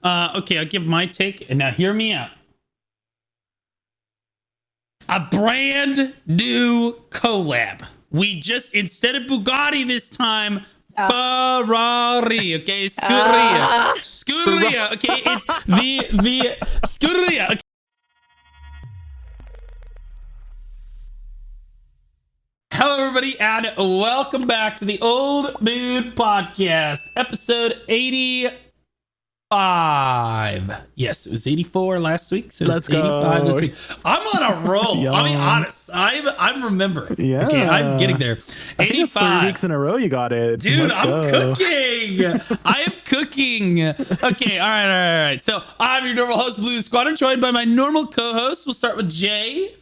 Okay, I'll give my take, and now hear me out. A brand new collab. We just, instead of Bugatti this time, Ferrari. Okay, Scuderia. Scuderia. Okay, it's the Scuderia. Okay. Hello, everybody, and welcome back to the Old Mood Podcast, episode 85. Yes, it was 84 last week. So let's go. This week. I'm on a roll. I'll be honest. I'm remembering. Yeah. Okay, I'm getting there. 85. I think it's 3 weeks in a row you got it. Dude, I'm cooking. I am cooking. Okay, all right. So I'm your normal host, Blue Squadron, joined by my normal co-host. We'll start with Jay.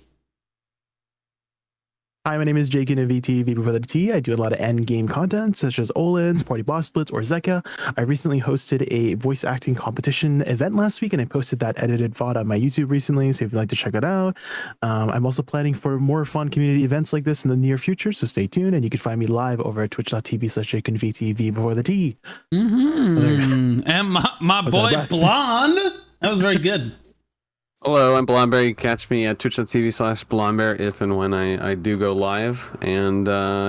Hi, my name is Jake in VT before the T. I do a lot of end game content such as Olin's, Party Boss Splits, or Zeka. I recently hosted a voice acting competition event last week, and I posted that edited VOD on my YouTube recently. So if you'd like to check it out, I'm also planning for more fun community events like this in the near future. So stay tuned, and you can find me live over at twitch.tv/JakeandVTV before the T. And my boy Blonde. That was very good. Hello, I'm Blondebear. You can catch me at twitch.tv/Blondebear if and when I do go live. And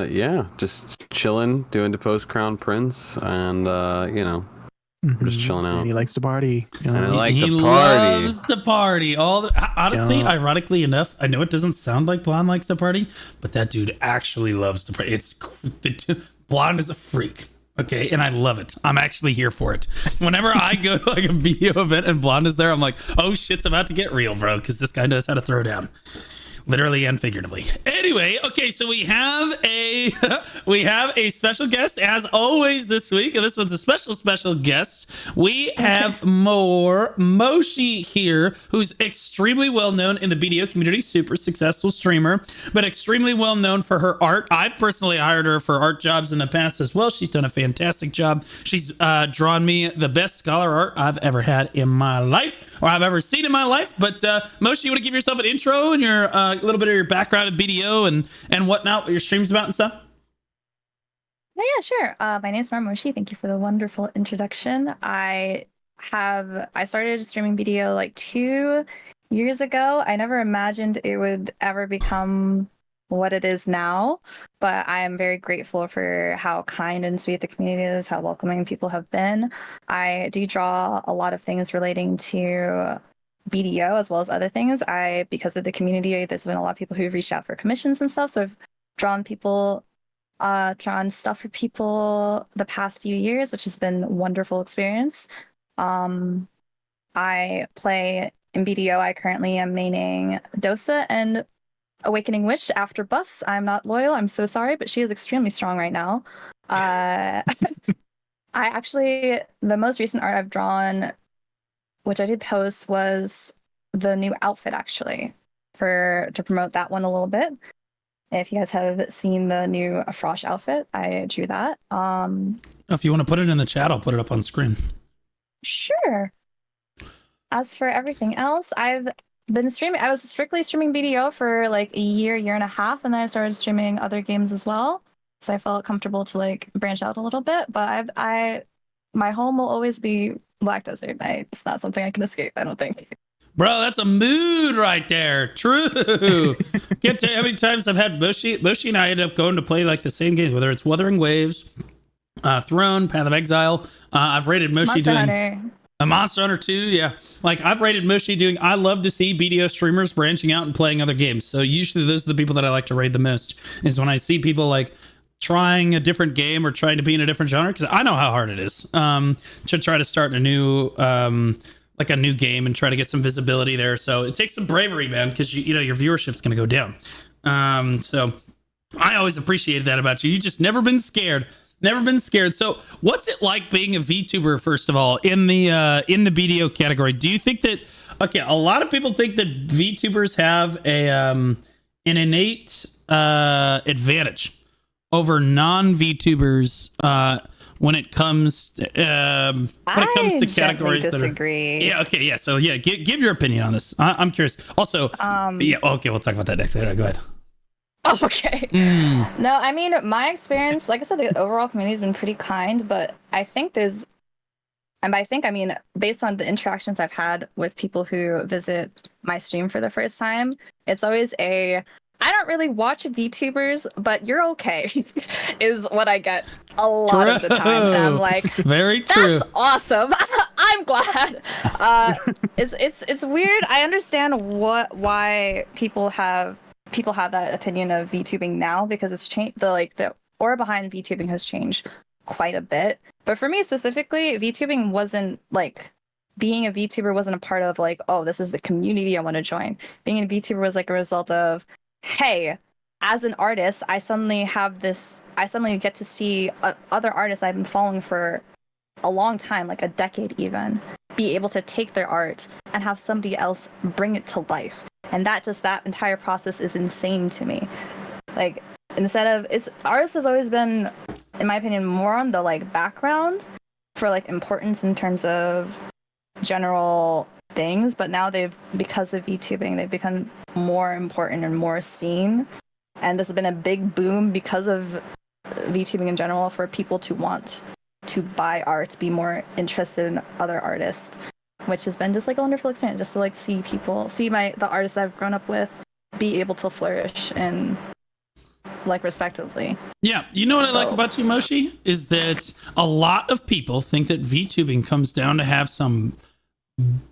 yeah, just chilling, doing the post Crown Prince, and we're just chilling out. And he likes to party. And I like he to party. Loves to party. Honestly, ironically enough, I know it doesn't sound like Blonde likes to party, but that dude actually loves to party. Blonde is a freak. Okay, and I love it. I'm actually here for it. Whenever I go to like a BDO event and Blonde is there, I'm like, oh shit's about to get real, bro, because this guy knows how to throw down. Literally and figuratively. Anyway, okay, so we have a special guest as always this week, and this one's a special guest. We have moremoshi here, who's extremely well known in the BDO community, super successful streamer, but extremely well known for her art. I've personally hired her for art jobs in the past as well. She's done a fantastic job. She's drawn me the best scholar art I've ever had in my life, or I've ever seen in my life. But Moshi, you want to give yourself an intro and your a little bit of your background at BDO and whatnot, what your streams about and stuff? Yeah, sure. My name is moremoshi. Thank you for the wonderful introduction. I started streaming BDO like 2 years ago. I never imagined it would ever become what it is now, but I am very grateful for how kind and sweet the community is, how welcoming people have been. I do draw a lot of things relating to BDO as well as other things. Because of the community, there's been a lot of people who've reached out for commissions and stuff. So I've drawn stuff for people the past few years, which has been a wonderful experience. I play in BDO. I currently am maining Dosa and Awakening Witch after buffs. I'm not loyal. I'm so sorry, but she is extremely strong right now. The most recent art I've drawn, which I did post, was the new outfit actually to promote that one a little bit. If you guys have seen the new Frosh outfit, I drew that. If you want to put it in the chat, I'll put it up on screen. Sure. As for everything else, I've been streaming. I was strictly streaming BDO for like a year and a half, and then I started streaming other games as well. So I felt comfortable to like branch out a little bit. But my home will always be Black Desert. It's not something I can escape, I don't think. Bro, that's a mood right there. True. Can't tell you how many times I've had Moshi and I ended up going to play like the same games, whether it's Wuthering Waves, Throne, Path of Exile. I've rated Moshi Monster doing Hunter. A Monster Hunter 2, yeah. Like, I've rated Moshi doing, I love to see BDO streamers branching out and playing other games. So usually those are the people that I like to raid the most, is when I see people like trying a different game or trying to be in a different genre, because I know how hard it is to try to start a new game and try to get some visibility there. So it takes some bravery, man, because you know your viewership's going to go down. So I always appreciated that about you. You just never been scared. Never been scared. So what's it like being a VTuber, first of all, in the BDO category? Do you think that, okay, a lot of people think that VTubers have an innate advantage over non-VTubers when it comes to categories disagree. Yeah, okay, yeah. So yeah, give your opinion on this. I'm curious. Also, yeah, okay, we'll talk about that next. Go ahead. Okay. No, I mean, my experience, like I said, the overall community has been pretty kind, but I think there's And I think, I mean, based on the interactions I've had with people who visit my stream for the first time, it's always I don't really watch VTubers, but you're okay, is what I get a lot of the time. And I'm like, very true. That's awesome. I'm glad. It's weird. I understand why people have that opinion of VTubing now, because it's changed. The aura behind VTubing has changed quite a bit. But for me specifically, VTubing wasn't like, being a VTuber wasn't a part of like, oh, this is the community I want to join. Being a VTuber was like a result of, hey, as an artist, I suddenly get to see other artists I've been following for a long time, like a decade even, be able to take their art and have somebody else bring it to life. And that entire process is insane to me. Like, artists has always been, in my opinion, more on the like background for like importance in terms of general things, but now because of VTubing, they've become more important and more seen. And this has been a big boom because of VTubing in general, for people to want to buy art, be more interested in other artists, which has been just like a wonderful experience, just to like see the artists that I've grown up with be able to flourish and like respectively. Yeah, you know what I like about you, Moshi, is that a lot of people think that VTubing comes down to have some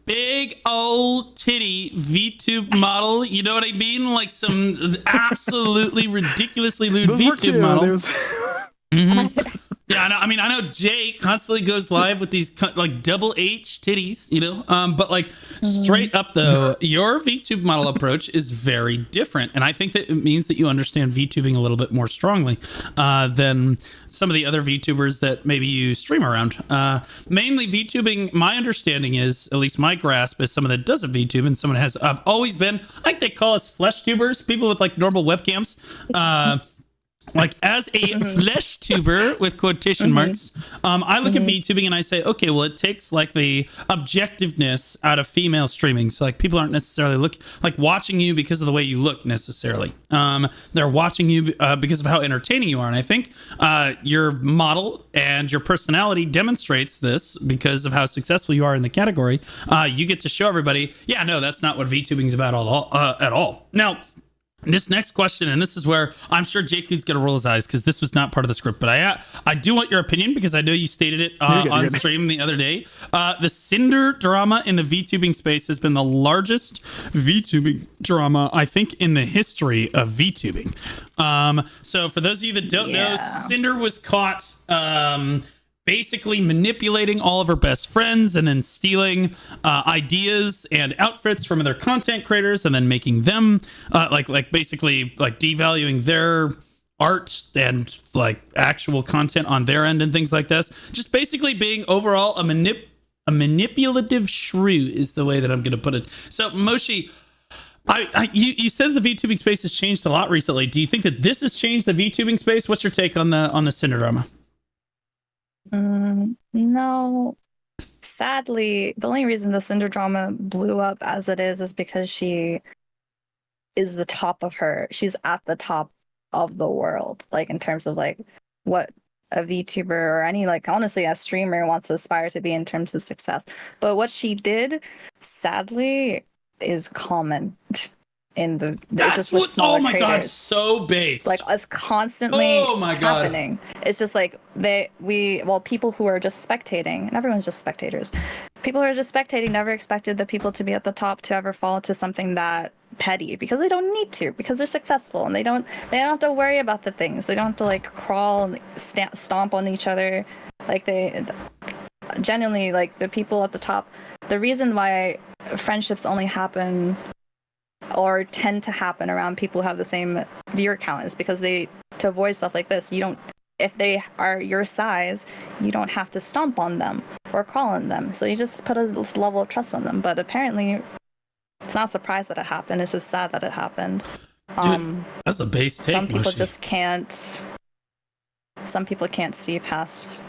big old titty VTube model. You know what I mean? Like some absolutely ridiculously lewd VTube model. Yeah, I know Jay constantly goes live with these like double H titties, you know, but like straight up though, your VTube model approach is very different. And I think that it means that you understand VTubing a little bit more strongly than some of the other VTubers that maybe you stream around. Mainly VTubing, my understanding is, at least my grasp, is someone that doesn't VTube and someone has always been, I think they call us flesh tubers, people with like normal webcams. Like, as a flesh tuber with quotation marks, I look at VTubing and I say, okay, well, it takes like the objectiveness out of female streaming. So like, people aren't necessarily watching you because of the way you look necessarily. They're watching you because of how entertaining you are. And I think your model and your personality demonstrates this because of how successful you are in the category. You get to show everybody, yeah, no, that's not what VTubing is about at all. Now, this next question, and this is where I'm sure Jakud's gonna roll his eyes because this was not part of the script, but I do want your opinion because I know you stated it on stream the other day. The Sinder Drama in the VTubing space has been the largest VTubing drama, I think, in the history of VTubing. So for those of you that don't know, Sinder was caught basically manipulating all of her best friends and then stealing ideas and outfits from other content creators and then making them basically devaluing their art and like actual content on their end and things like this. Just basically being overall a manipulative shrew is the way that I'm going to put it. So Moshi, you said the VTubing space has changed a lot recently. Do you think that this has changed the VTubing space? What's your take on the Sinder Drama? No, sadly, the only reason the Sinder Drama blew up as it is because she is she's at the top of the world, like in terms of like what a VTuber or any, like, honestly, a streamer wants to aspire to be in terms of success. But what she did, sadly, is common in the that's what oh my creators. God, so base, like it's constantly happening. It's just like people who are just spectating, and everyone's just spectators, people who are just spectating never expected the people to be at the top to ever fall into something that petty, because they don't need to, because they're successful and they don't have to worry about the things. They don't have to like crawl and stomp on each other. Like they genuinely, like the people at the top, the reason why friendships only happen or tend to happen around people who have the same viewer count is because to avoid stuff like this, if they are your size, you don't have to stomp on them or crawl on them. So you just put a level of trust on them. But apparently, it's not a surprise that it happened. It's just sad that it happened. Dude, that's a base take. Some people just can't. Some people can't see past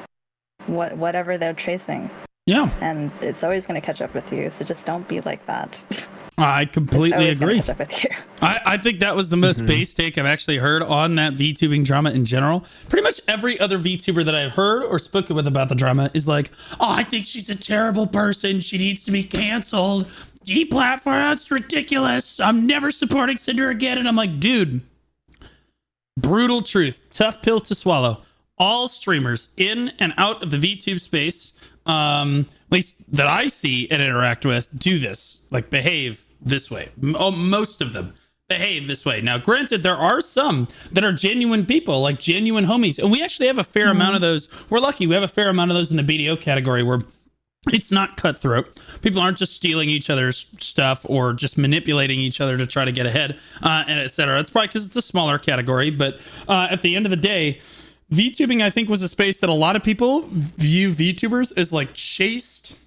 whatever they're chasing. Yeah. And it's always going to catch up with you. So just don't be like that. I completely always gonna agree. catch up with you. I think that was the most base take I've actually heard on that VTubing drama in general. Pretty much every other VTuber that I've heard or spoken with about the drama is like, oh, I think she's a terrible person. She needs to be canceled. Deplatform, that's ridiculous. I'm never supporting Cinder again. And I'm like, dude, brutal truth, tough pill to swallow. All streamers in and out of the VTube space, at least that I see and interact with, do this, like behave this way. Most of them behave this way. Now, granted, there are some that are genuine people, like genuine homies. And we actually have a fair amount of those. We're lucky. We have a fair amount of those in the BDO category where it's not cutthroat. People aren't just stealing each other's stuff or just manipulating each other to try to get ahead, and etc. It's probably because it's a smaller category. But at the end of the day, VTubing, I think, was a space that a lot of people view VTubers as like chaste,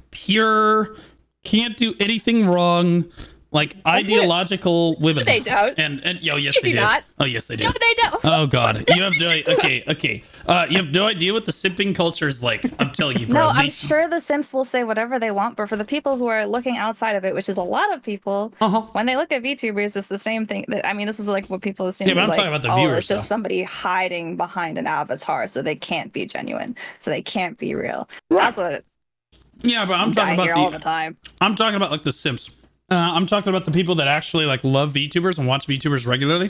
pure, can't do anything wrong, like ideological women. They don't. And yes, They they do do. not. Oh, yes, they do. No, they don't. Oh God, you have no okay. You have no idea what the simping culture is like. I'm telling you, bro. No, I'm sure the Simps will say whatever they want, but for the people who are looking outside of it, which is a lot of people, when they look at VTubers, it's the same thing. I mean, this is like what people assume. Yeah, but I'm like, talking about the viewers. It's just somebody hiding behind an avatar, so they can't be genuine, so they can't be real. That's what. Yeah, but I'm talking about all the time. I'm talking about like the Simps. I'm talking about the people that actually like love VTubers and watch VTubers regularly.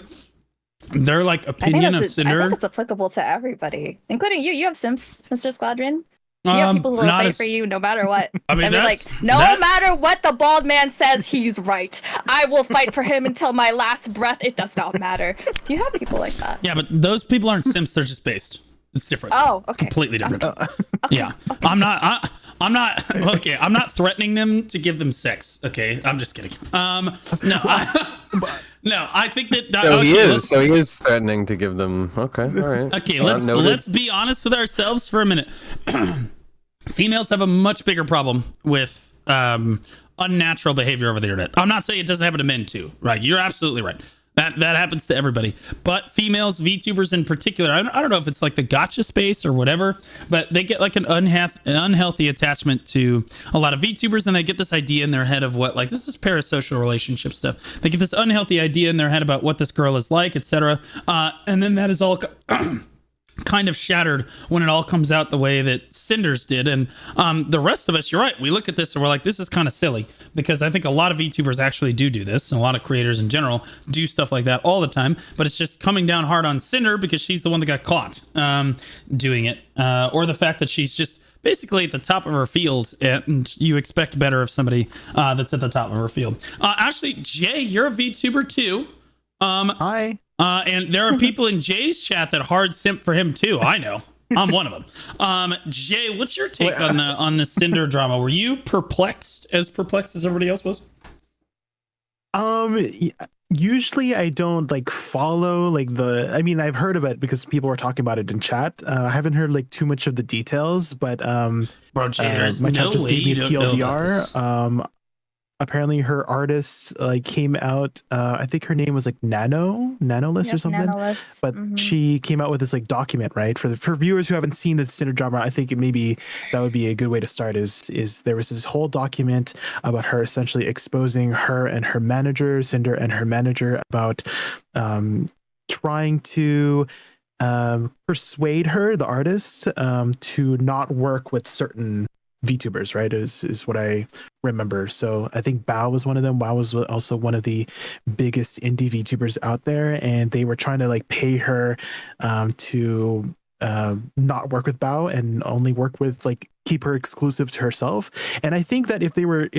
Their like opinion of Cinder. I think it's applicable to everybody, including you. You have Simps, Mr. Squadron. You have people who will fight for you no matter what. I mean, like, no matter what the bald man says, he's right. I will fight for him until my last breath. It does not matter. You have people like that. Yeah, but those people aren't Simps. They're just based. It's different. Oh, okay. It's completely different. Okay. Yeah, okay. I'm not okay. I'm not threatening them to give them sex. Okay, I'm just kidding. No, I think that. So he is threatening to give them. Okay, all right. Okay, let's be honest with ourselves for a minute. Females have a much bigger problem with unnatural behavior over the internet. I'm not saying it doesn't happen to men too, right? You're absolutely right. That happens to everybody, but females, VTubers in particular, I don't know if it's like the gotcha space or whatever, but they get like an unhealthy attachment to a lot of VTubers, and they get this idea in their head of what, like, this is parasocial relationship stuff. They get this unhealthy idea in their head about what this girl is like, etc. And then that is all kind of shattered when it all comes out the way that Cinder's did. And the rest of us, you're right, we look at this and we're like, this is kind of silly, because I think a lot of VTubers actually do this, and a lot of creators in general do stuff like that all the time, but it's just coming down hard on Cinder because she's the one that got caught doing it, or the fact that she's just basically at the top of her field, and you expect better of somebody that's at the top of her field. Actually, Jay, you're a VTuber too. Hi. And there are people in Jay's chat that hard simp for him too. I know. I'm one of them. Jay, what's your take on the Cinder drama? Were you perplexed as everybody else was? Usually I don't like follow like I mean, I've heard of it because people were talking about it in chat. I haven't heard like too much of the details, but bro, Jay, there's my no chat just way gave me you don't know about TLDR. Apparently her artist like came out, I think her name was like Nanolist or something. Nanolist. But she came out with this like document, right? For viewers who haven't seen the Cinder drama, I think maybe that would be a good way to start. Is there was this whole document about her essentially exposing her and her manager, Cinder and her manager, about trying to persuade her, the artist, to not work with certain VTubers, right? Is what I remember. So I think Bao was one of them. Bao was also one of the biggest indie VTubers out there, and they were trying to like pay her to not work with Bao and only work with like keep her exclusive to herself. And I think that if they were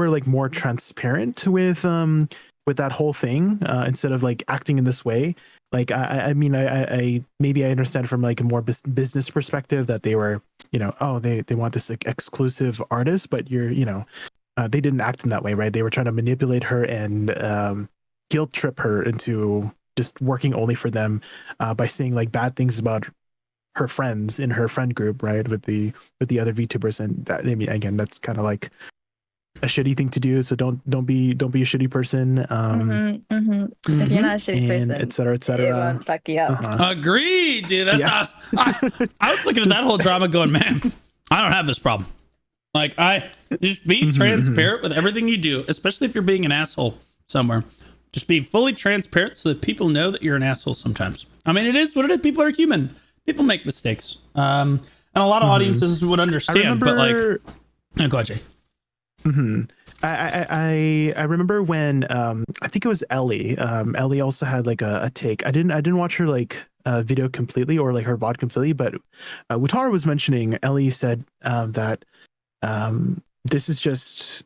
like more transparent with that whole thing, instead of like acting in this way, like I mean I maybe I understand from like a more business perspective that they were, you know, oh, they want this like exclusive artist, but you're, you know, they didn't act in that way, right? They were trying to manipulate her and guilt trip her into just working only for them by saying like bad things about her friends in her friend group, right, with the other VTubers. And that, I mean, again, that's kind of like a shitty thing to do. So don't be a shitty person. If you're not a shitty person, et cetera, it won't fuck you up. Agreed, dude. That's awesome. I was looking at that whole drama going, man, I don't have this problem. Like, I just be transparent with everything you do, especially if you're being an asshole somewhere. Just be fully transparent so that people know that you're an asshole sometimes. I mean, it is what it is. People are human. People make mistakes. And a lot of audiences would understand, but like, oh, go ahead, Jay. I remember when I think it was Ellie. Ellie also had like a take. I didn't watch her like video completely or like her VOD completely, but Wutara was mentioning, Ellie said that this is just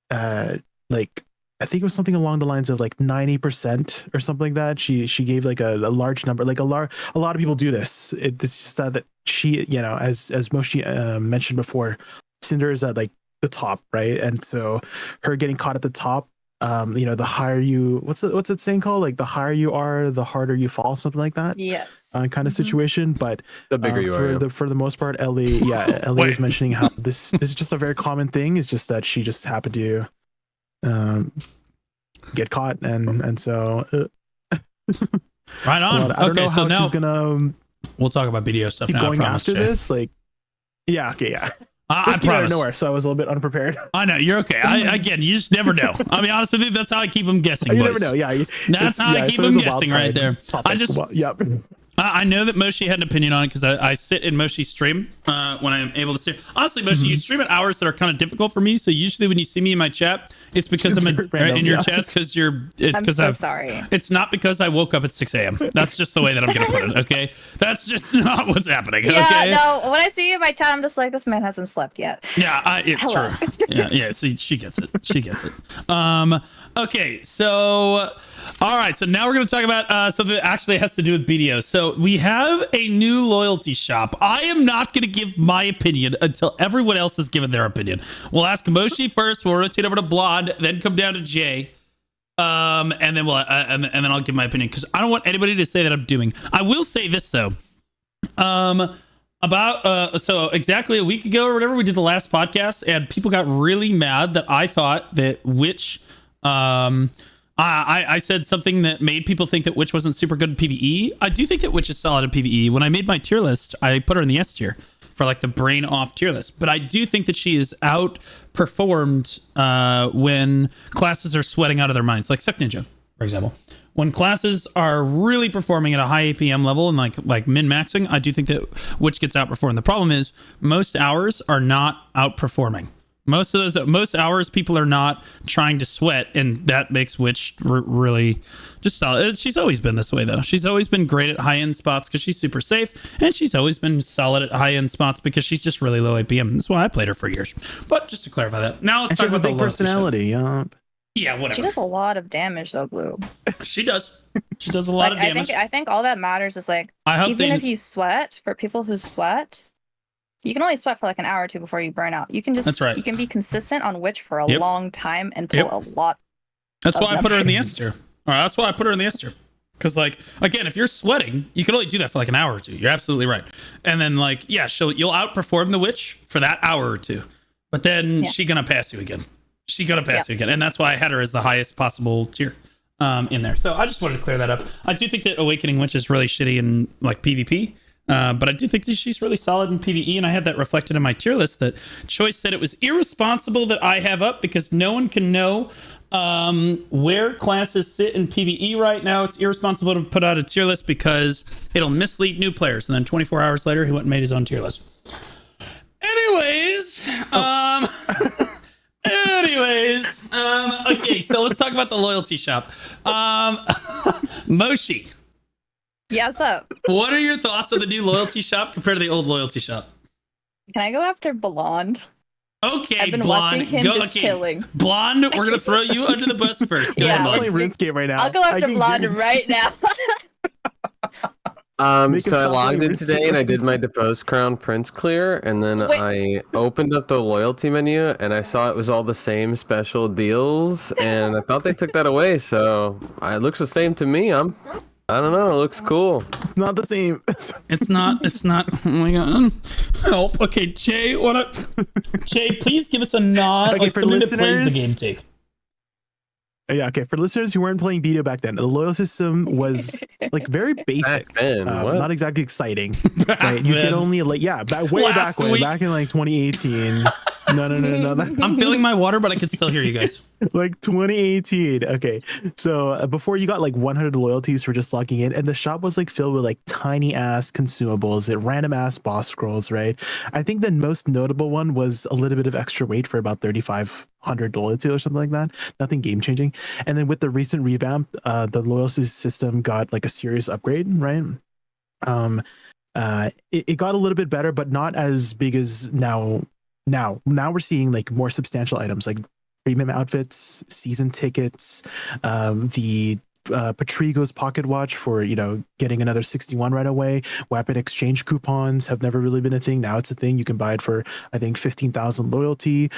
like, I think it was something along the lines of like 90% or something like that. She gave like a large number, like a lot of people do this. It's just that she, you know, as Moshi mentioned before, Cinder is at like the top, right? And so her getting caught at the top, you know, the higher you, what's it saying called? Like the higher you are, the harder you fall, something like that. Yes. Kind of situation. But The bigger you are. for the most part, Ellie was mentioning how this is just a very common thing. It's just that she just happened to get caught, and so right on. I don't know how now she's gonna we'll talk about BDO stuff keep now. going I promise, after Jay. this. Like, yeah, okay, yeah. I This came out of promise. nowhere, so I was a little bit unprepared. I know you're okay. Again, you just never know. I mean, honestly, that's how I keep them guessing. You boys. never know. Yeah, That's how I keep them guessing right there. I just, yep. I know that Moshi had an opinion on it because I sit in Moshi's stream when I'm able to stream. Honestly, Moshi, you stream at hours that are kind of difficult for me. So usually when you see me in my chat, it's because I'm in your chats because it's because I'm so sorry. It's not because I woke up at 6 a.m. That's just the way that I'm gonna put it. Okay, that's just not what's happening. Yeah, okay? no. When I see you in my chat, I'm just like, this man hasn't slept yet. Yeah, it's Hello. true. Yeah. See, she gets it. She gets it. Okay, so all right. So now we're going to talk about something that actually has to do with BDO. So we have a new loyalty shop. I am not going to give my opinion until everyone else has given their opinion. We'll ask Moshi first. We'll rotate over to Blonde, then come down to Jay. And then and then I'll give my opinion because I don't want anybody to say that I'm doing. I will say this though. About so exactly a week ago or whatever, we did the last podcast and people got really mad that I thought that Witch I said something that made people think that Witch wasn't super good in PvE. I do think that Witch is solid in PvE. When I made my tier list, I put her in the S tier for like the brain off tier list, but I do think that she is outperformed when classes are sweating out of their minds, like Sec Ninja, for example. When classes are really performing at a high APM level and like min-maxing, I do think that Witch gets outperformed. The problem is most hours are not outperforming. Most hours people are not trying to sweat, and that makes Witch really just solid. She's always been this way though. She's always been great at high-end spots because she's super safe, and she's always been solid at high-end spots because she's just really low APM. That's why I played her for years. But just to clarify that, now let's And talk she has a about big the personality. Yeah. Yeah, whatever. She does a lot of damage though, Blue. She does. She does a lot of damage. I think all that matters is like, I hope even if you sweat, for people who sweat, you can only sweat for like an hour or two before you burn out. You can just That's right. You can be consistent on Witch for a long time and pull a lot. That's why I put her in the numbers. S tier. All right, that's why I put her in the S tier. Because like again, if you're sweating, you can only do that for like an hour or two. You're absolutely right. And then like yeah, you'll outperform the Witch for that hour or two, but then she's gonna pass you again. She's gonna pass you again, and that's why I had her as the highest possible tier in there. So I just wanted to clear that up. I do think that Awakening Witch is really shitty in like PvP. But I do think that she's really solid in PvE, and I have that reflected in my tier list. That Choice said it was irresponsible that I have up because no one can know where classes sit in PvE right now. It's irresponsible to put out a tier list because it'll mislead new players. And then 24 hours later, he went and made his own tier list. Anyways, okay, so let's talk about the loyalty shop. Moshi. Yeah, what's up? What are your thoughts on the new loyalty shop compared to the old loyalty shop? Can I go after Blonde? Okay, I've been Blonde. watching him just chilling. Blonde, we're going to throw you under the bus first. Go Yeah. ahead, I'm Blonde. playing RuneScape right now. I'll go after Blonde right now. So I logged in today and I did my Deposed Crown Prince clear, and then I opened up the loyalty menu and I saw it was all the same special deals, and I thought they took that away. So it looks the same to me. I don't know. It looks cool. Not the same. It's not. Oh my god. Help. Okay, Jay, Jay, please give us a nod. Okay, like for something that plays the listeners- game take. Yeah, okay. For listeners who weren't playing BDO back then, the loyal system was like very basic. Back then, what? Not exactly exciting. Right? You could only like way Last back when, week. back in like 2018. No. I'm filling my water, but I can still hear you guys. Like 2018. Okay. So before you got like 100 loyalties for just logging in, and the shop was like filled with like tiny ass consumables and random ass boss scrolls, right? I think the most notable one was a little bit of extra weight for about 3,500 loyalty or something like that. Nothing game changing. And then with the recent revamp, the loyalty system got like a serious upgrade, right? It got a little bit better, but not as big as now. Now we're seeing like more substantial items like premium outfits, season tickets, the Patrigo's pocket watch for, you know, getting another 61 right away. Weapon exchange coupons have never really been a thing. Now it's a thing. You can buy it for, I think, 15,000 loyalty.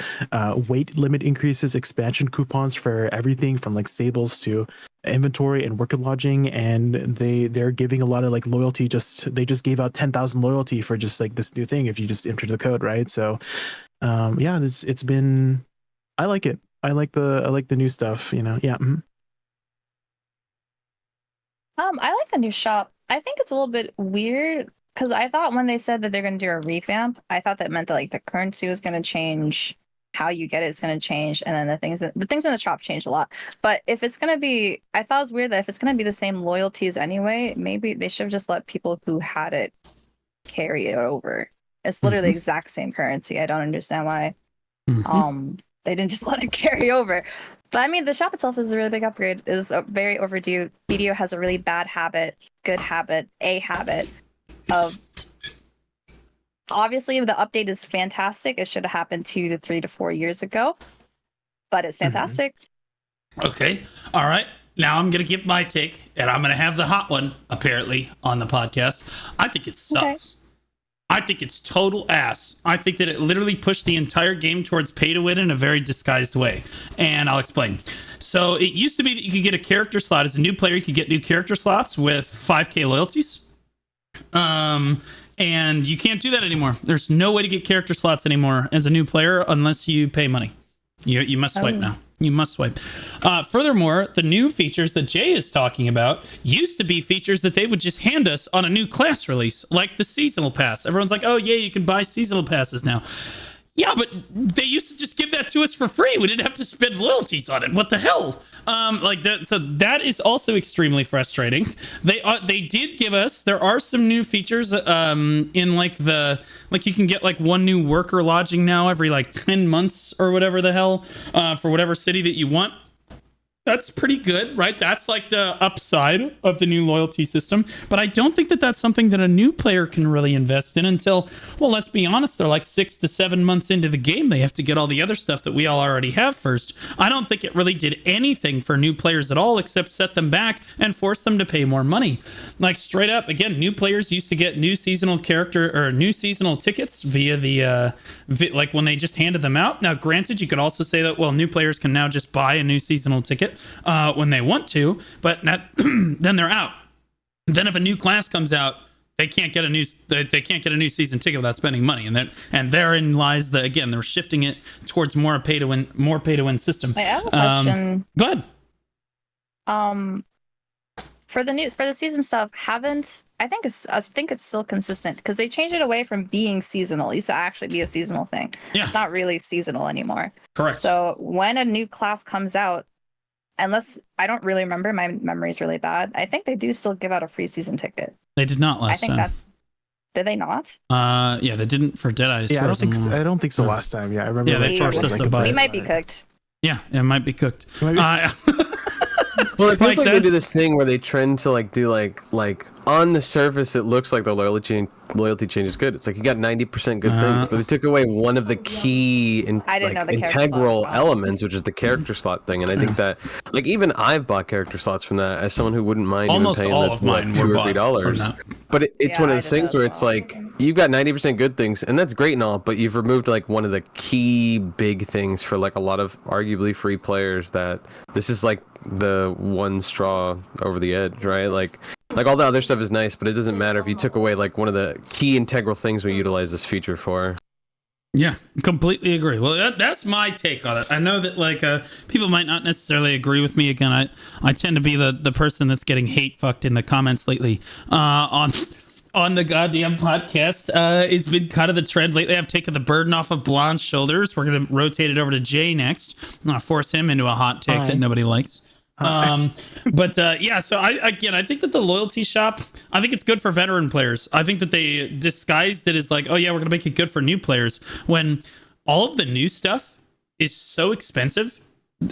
Weight limit increases, expansion coupons for everything from like stables to inventory and worker lodging, and they're giving a lot of like loyalty. They just gave out 10,000 loyalty for just like this new thing if you just enter the code, right? So yeah, it's been, I like it. I like the new stuff, you know. Yeah. I like the new shop. I think it's a little bit weird because I thought when they said that they're going to do a revamp, I thought that meant that like the currency was going to change, how you get it is going to change, and then the things in the shop change a lot. But if it's going to be, I thought it was weird that if it's going to be the same loyalties anyway, maybe they should have just let people who had it carry it over. It's literally the exact same currency. I don't understand why they didn't just let it carry over. But I mean, the shop itself is a really big upgrade. It is very overdue. BDO has a really bad habit, good habit, a habit of. Obviously, the update is fantastic. It should have happened 2 to 3 to 4 years ago, but it's fantastic. Okay. All right. Now I'm going to give my take, and I'm going to have the hot one, apparently, on the podcast. I think it sucks. Okay. I think it's total ass. I think that it literally pushed the entire game towards pay to win in a very disguised way. And I'll explain. So it used to be that you could get a character slot. As a new player, you could get new character slots with 5k loyalties. And you can't do that anymore. There's no way to get character slots anymore as a new player unless you pay money. You must swipe now. You must swipe. Furthermore, the new features that Jay is talking about used to be features that they would just hand us on a new class release, like the seasonal pass. Everyone's like, oh, yeah, you can buy seasonal passes now. Yeah, but they used to just give that to us for free. We didn't have to spend loyalties on it. What the hell? Like that. So that is also extremely frustrating. They did give us. There are some new features. In like you can get like one new worker lodging now every like 10 months or whatever the hell. For whatever city that you want. That's pretty good, right? That's like the upside of the new loyalty system. But I don't think that that's something that a new player can really invest in until, well, let's be honest, they're like 6 to 7 months into the game. They have to get all the other stuff that we all already have first. I don't think it really did anything for new players at all, except set them back and force them to pay more money. Like straight up, again, new players used to get new seasonal new seasonal tickets via the, like when they just handed them out. Now, granted, you could also say that, well, new players can now just buy a new seasonal ticket when they want to, but then they're out. Then if a new class comes out, they can't get a new season ticket without spending money, and therein lies they're shifting it towards more pay to win system. I have a question. Go ahead. For the season stuff, I think it's still consistent because they changed it away from being seasonal. It used to actually be a seasonal thing. Yeah. It's not really seasonal anymore. Correct. So when a new class comes out, unless I don't really remember, my memory is really bad, I think they do still give out a free season ticket. They did not last time. Did they not? Yeah, they didn't for Deadeye. Yeah, I don't think so last time. Yeah, I remember. Yeah, they forced us to buy. We might be cooked. Yeah, it might be cooked. Well, it feels like they do this thing where they trend to like do like on the surface it looks like the loyalty change is good. It's like you got 90% good things, but they took away one of the key integral elements, which is the character slot thing. And I think that like even I've bought character slots from that as someone who wouldn't mind almost even paying all of mine like $2 or $3. But it's one of those things where it's like you've got 90% good things, and that's great and all, but you've removed like one of the key big things for like a lot of arguably free players. That this is like the one straw over the edge, right? Like all the other stuff is nice, but it doesn't matter if you took away like one of the key integral things we utilize this feature for. Yeah, completely agree. Well, that's my take on it. I know that like people might not necessarily agree with me. Again, I tend to be the person that's getting hate fucked in the comments lately on on the goddamn podcast. It's been kind of the trend lately. I've taken the burden off of Blonde's shoulders. We're going to rotate it over to Jay next. I'm going to force him into a hot take that nobody likes. Yeah, so I think that the loyalty shop, I think it's good for veteran players. I think that they disguised it as like, oh yeah, we're going to make it good for new players when all of the new stuff is so expensive.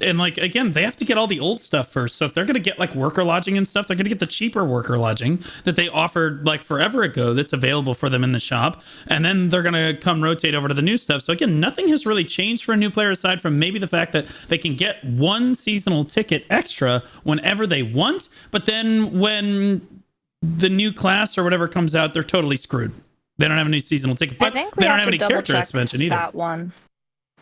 And like, again, they have to get all the old stuff first. So if they're going to get like worker lodging and stuff, they're going to get the cheaper worker lodging that they offered like forever ago that's available for them in the shop. And then they're going to come rotate over to the new stuff. So again, nothing has really changed for a new player aside from maybe the fact that they can get one seasonal ticket extra whenever they want. But then when the new class or whatever comes out, they're totally screwed. They don't have a new seasonal ticket, but they don't have any character expansion either. That one.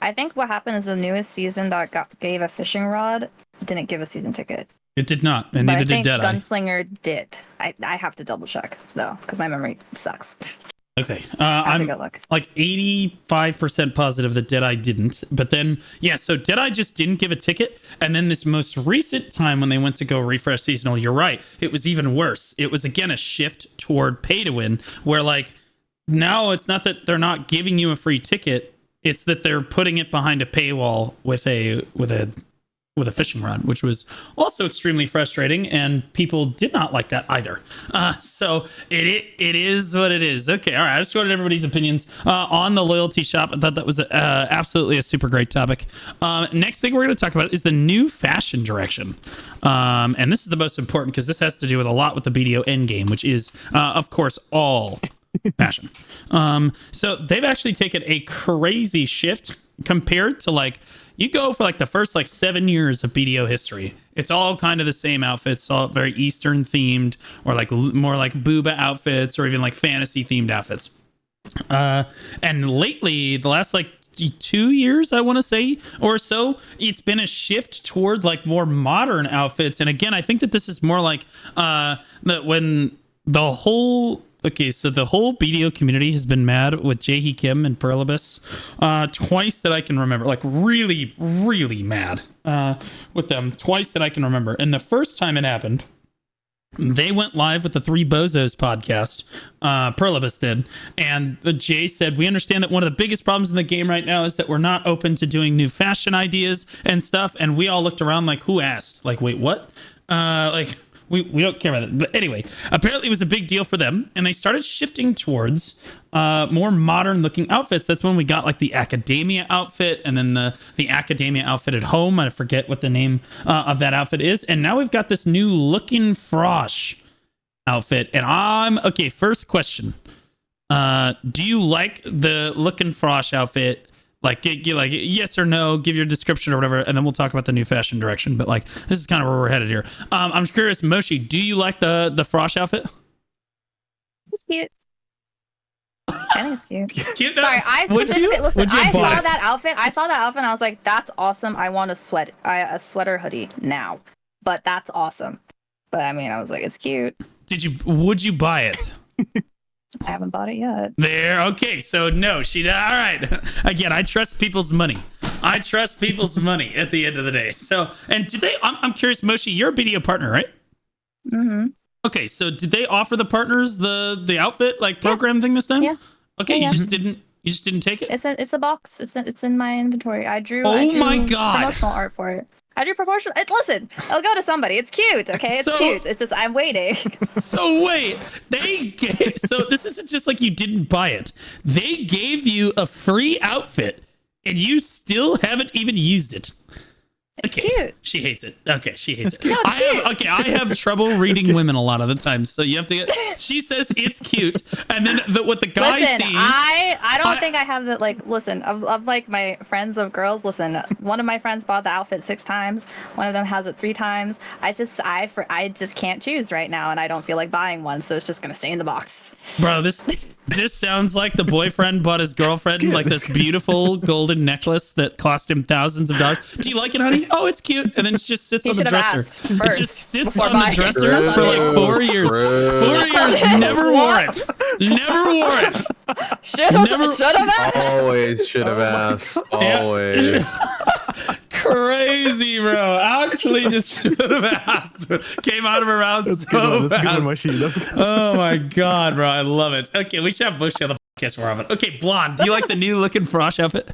I think what happened is the newest season that gave a fishing rod didn't give a season ticket. It did not, and neither did Deadeye. Gunslinger did. I have to double check though, because my memory sucks. Okay, I'm like 85% positive that Deadeye didn't, but then yeah, so Deadeye just didn't give a ticket, and then this most recent time when they went to go refresh seasonal, you're right, it was even worse. It was again a shift toward pay to win, where like now it's not that they're not giving you a free ticket. It's that they're putting it behind a paywall with a fishing rod, which was also extremely frustrating, and people did not like that either. So it is what it is. Okay, all right. I just wanted everybody's opinions on the loyalty shop. I thought that was absolutely a super great topic. Next thing we're going to talk about is the new fashion direction, and this is the most important because this has to do with a lot with the BDO endgame, which is of course all fashion. So they've actually taken a crazy shift compared to like you go for like the first like 7 years of BDO history. It's all kind of the same outfits, all very Eastern themed or like more like booba outfits or even like fantasy themed outfits. And lately, the last like 2 years, I want to say, or so, it's been a shift toward like more modern outfits. And again, I think that this is more like that when the whole the whole BDO community has been mad with Jaehee Kim and Perlibus twice that I can remember, like really, really mad with them twice that I can remember. And the first time it happened, they went live with the Three Bozos podcast. Perlibus did. And Jay said, we understand that one of the biggest problems in the game right now is that we're not open to doing new fashion ideas and stuff. And we all looked around like, who asked? Like, wait, what? We don't care about that. But anyway, apparently it was a big deal for them. And they started shifting towards more modern looking outfits. That's when we got like the academia outfit and then the academia outfit at home. I forget what the name of that outfit is. And now we've got this new looking frosh outfit. And okay, first question. Do you like the looking frosh outfit? Like, yes or no, give your description or whatever, and then we'll talk about the new fashion direction. But like, this is kind of where we're headed here. I'm curious, Moshi, do you like the Frosh outfit? It's cute. I think it's cute. Cute? Sorry, I specifically listen. I saw that outfit. And I was like, "That's awesome. I want a sweater hoodie now." But that's awesome. But I mean, I was like, "It's cute." Would you buy it? I haven't bought it yet. There. Okay. So no, all right. Again, I trust people's money. At the end of the day. So, and did they? I'm curious, Moshi. You're a BDO partner, right? Mm-hmm. Okay. So, did they offer the partners the outfit like program thing this time? Yeah. Okay. Yeah. You just didn't take it. It's a box. It's in my inventory. I drew. My God. Promotional art for it. I drew proportional. Listen, I'll go to somebody. It's cute, okay? It's cute. It's just I'm waiting. So wait, so this isn't just like you didn't buy it. They gave you a free outfit, and you still haven't even used it. It's cute. She hates it. Okay, she hates it. No, it's I have trouble reading women a lot of the time, so you have to get. She says it's cute, and then what the guy sees. I don't think I have that. Like, listen, of like my friends of girls. Listen, one of my friends bought the outfit 6 times. One of them has it 3 times. I just can't choose right now, and I don't feel like buying one, so it's just gonna stay in the box. Bro, this sounds like the boyfriend bought his girlfriend like this beautiful golden necklace that cost him thousands of dollars. Do you like it, honey? Oh, it's cute. And then it just sits on the dresser. It just sits on the dresser for like 4 years. 4 years, never wore it. Never wore it. Should have asked. Always should have asked. Always. Crazy. crazy, bro. Actually, just should have asked. Came out of her mouth That's so good one. That's a good fast. one, Moshi. That's good. Oh my god, bro. I love it. Okay, we should have Moshi on the podcast more often. Okay, Blonde, do you like the new looking Frosh outfit?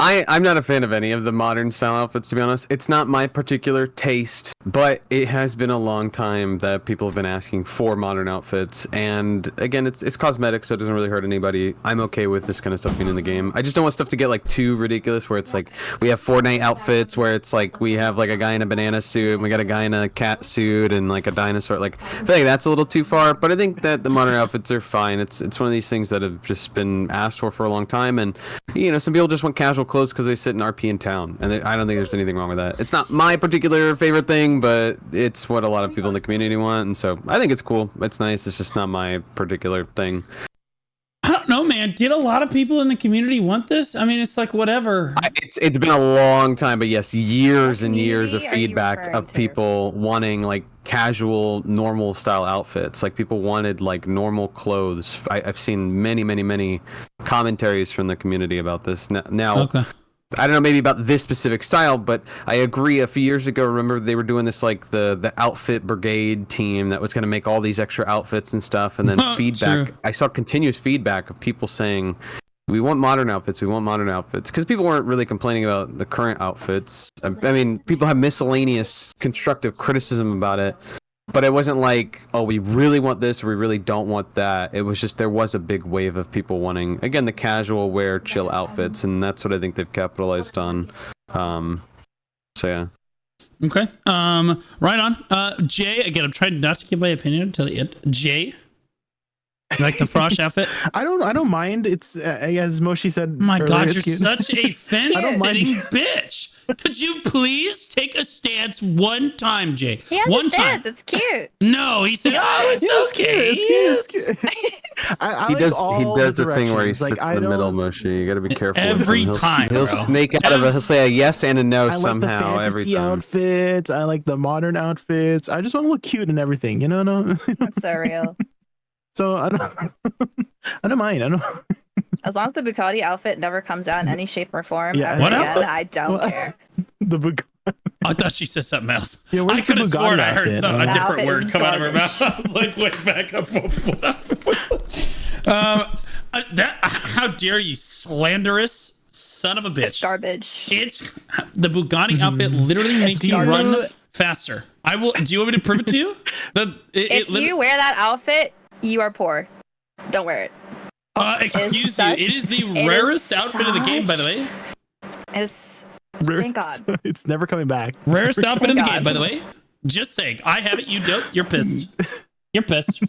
I'm not a fan of any of the modern style outfits, to be honest. It's not my particular taste, but it has been a long time that people have been asking for modern outfits. And again, it's cosmetic, so it doesn't really hurt anybody. I'm okay with this kind of stuff being in the game. I just don't want stuff to get like too ridiculous, where it's like we have Fortnite outfits where it's like we have like a guy in a banana suit, and we got a guy in a cat suit, and like a dinosaur. Like, I feel like that's a little too far, but I think that the modern outfits are fine. It's one of these things that have just been asked for a long time, and you know, some people just want casual clothes because they sit in RP in town, and I don't think there's anything wrong with that. It's not my particular favorite thing, but it's what a lot of people in the community want, and so I think it's cool. It's nice. It's just not my particular thing. I don't know, man. Did a lot of people in the community want this? I mean, it's like whatever. It's been a long time, but yes, years and years of Community, are you feedback referring of to? people wanting like casual, normal style outfits. Like people wanted like normal clothes. I've seen many commentaries from the community about this. Now Okay. I don't know maybe about this specific style, but I agree. A few years ago, remember they were doing this like the outfit brigade team that was going to make all these extra outfits and stuff, and then feedback. True. I saw continuous feedback of people saying, we want modern outfits, we want modern outfits, because people weren't really complaining about the current outfits. I mean, people have miscellaneous constructive criticism about it, but it wasn't like, oh, we really want this or we really don't want that. It was just there was a big wave of people wanting, again, the casual wear, chill outfits, and that's what I think they've capitalized on. So yeah. Okay. Right on. Jay, again, I'm trying not to give my opinion until the end. Jay, you like the Frosh outfit? I don't mind. It's as Moshi said. My earlier, God, it's you're cute. such a fence-sitting mind. bitch. Could you please take a stance one time, Jay? He has one a stance. time. It's cute. No, he said, "Oh, it's Yeah, it's okay." cute. It's cute. It's cute. I He like does. all He does the the thing where he directions. sits Like, I in the middle, don't- Moshi. You got to be careful. with Every him. time, he'll bro. snake out of it. He'll say a yes and a no I like somehow the every fantasy time. outfits. I like the modern outfits. I just want to look cute and everything, you know. No, That's so real. so I don't. I don't mind. I don't. As long as the Bugatti outfit never comes out in any shape or form Yeah. ever What again, outfit? I don't What? care. The Bug- I thought she said something else. Yeah, I where's the could have Bugatti sworn I heard outfit? a That different outfit word is come out of her garbage. mouth. I was like, wait, back up. How dare you, slanderous son of a It's bitch! garbage. It's the Bugatti outfit literally makes you run faster. I will. Do you want me to prove it to you? If you wear that outfit, you are poor. Don't wear it. Excuse you, such- it is the it is rarest outfit in the game, by the such- way. It's Thank God. It's never coming back. Rarest outfit in the Thank game, by God. the way. Just saying. I have it. You don't. You're pissed. You're pissed.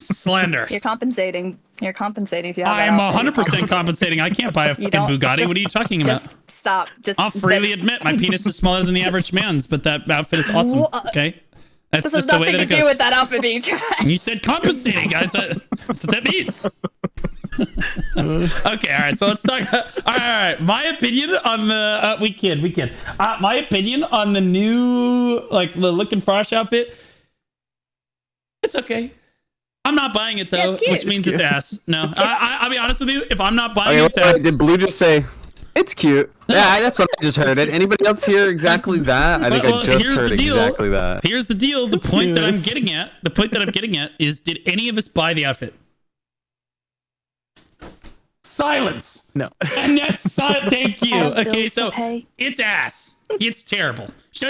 Slander. You're compensating. You're compensating if you have that I'm outfit. 100% compensating. I can't buy a fucking don't- Bugatti. just- What are you talking about? Just stop. Just I'll freely admit my penis is smaller than the average man's, but that outfit is awesome. Okay, that's This has just the way nothing that to it do goes. with that outfit being trash. You said compensating, guys. That's what that means. Okay, all right. So let's talk. All right. My opinion on the we can. My opinion on the new the looking Frosh outfit. It's okay. I'm not buying it though, Yeah, it's cute. which means It's it's cute. ass. No, I'll be honest with you. If I'm not buying Okay, it, it's ass. did Blue just say it's cute? Yeah, that's what I just heard. It. Anybody else hear exactly that? I think Well, I just here's heard the deal. exactly that. Here's the deal. The point that I'm Yes. getting at. The point that I'm getting at is: did any of us buy the outfit? Silence. No. And that's silent. Thank you. I have Okay, bills to so pay. it's ass. It's terrible.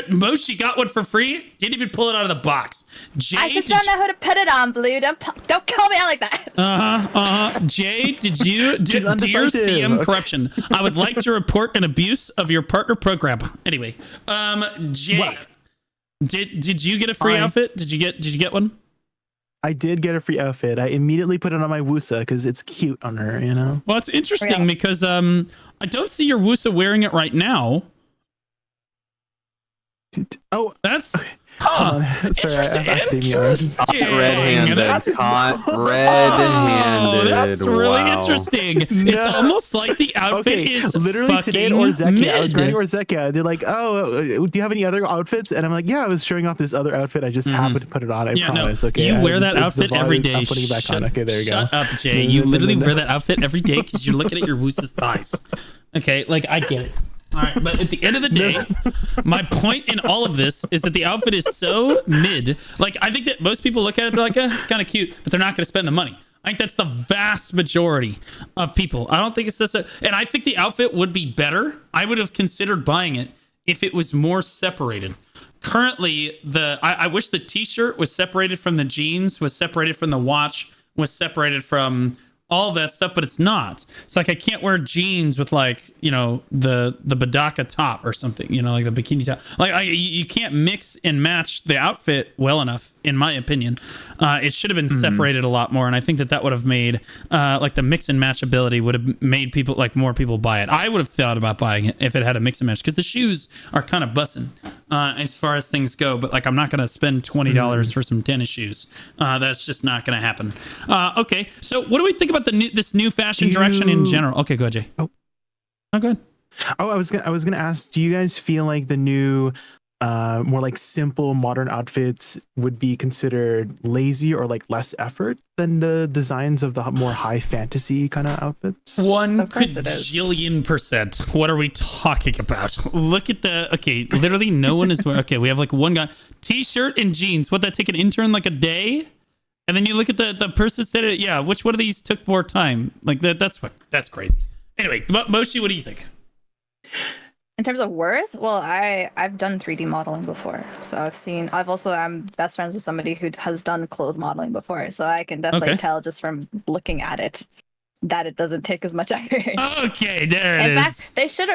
Moshi got one for free. Didn't even pull it out of the box. Jay, I just don't know who to put it on, Blue. Don't call me out like that. Jay, did you? She's Dear undecisive. CM Okay. Corruption, I would like to report an abuse of your partner program. Anyway, Jay, What? did you get a free Fine. outfit? Did you get one? I did get a free outfit. I immediately put it on my Wusa because it's cute on her, you know? Well, it's interesting Yeah. because I don't see your Wusa wearing it right now. Oh, That's hold on. Sorry, I have academia hours. Interesting. Red-handed. That's- Caught Oh, red-handed. that's really Wow. interesting. It's No. almost like the outfit Okay, is literally today at fucking Orzeka, I was mid. running Orzeka. They're like, "Oh, do you have any other outfits?" And I'm like, "Yeah, I was showing off this other outfit. I just happened to put it on. I promise." Okay, you wear that it's the outfit volume. every day. I'm putting it back on. Okay, there you go. Shut up, Jay. No, You no, no, literally no, no. wear that outfit every day because you're looking at your Woose's thighs. Okay, like I get it. All right, but at the end of the day, my point in all of this is that the outfit is so mid. Like, I think that most people look at it, they're like, it's kind of cute, but they're not going to spend the money. I think that's the vast majority of people. I don't think it's this. And I think the outfit would be better. I would have considered buying it if it was more separated. Currently, I wish the t-shirt was separated from the jeans, was separated from the watch, was separated from all of that stuff, but it's not. It's like I can't wear jeans with, like, you know, the badaka top or something, you know, like the bikini top. Like, you can't mix and match the outfit well enough, in my opinion. It should have been separated a lot more, and I think that would have made like the mix and match ability would have made people, like, more people buy it. I would have thought about buying it if it had a mix and match, because the shoes are kind of bussin' as far as things go, but like I'm not gonna spend $20 for some tennis shoes. That's just not gonna happen. Okay, so what do we think about this new fashion direction in general? Okay, go ahead, Jay. Oh, go ahead. I was gonna ask, do you guys feel like the new more like simple modern outfits would be considered lazy or like less effort than the designs of the more high fantasy kind of outfits? 1 quadrillion %. What are we talking about? Look at literally no one is wearing. Okay, we have like one guy, t-shirt and jeans. What, that take an intern like a day? And then you look at the person said it. Yeah, which one of these took more time? Like that's crazy. Anyway, Moshi, what do you think? In terms of worth, well, I've done 3D modeling before, so I'm best friends with somebody who has done clothes modeling before, so I can definitely tell just from looking at it that it doesn't take as much effort. Okay, there it is. In fact,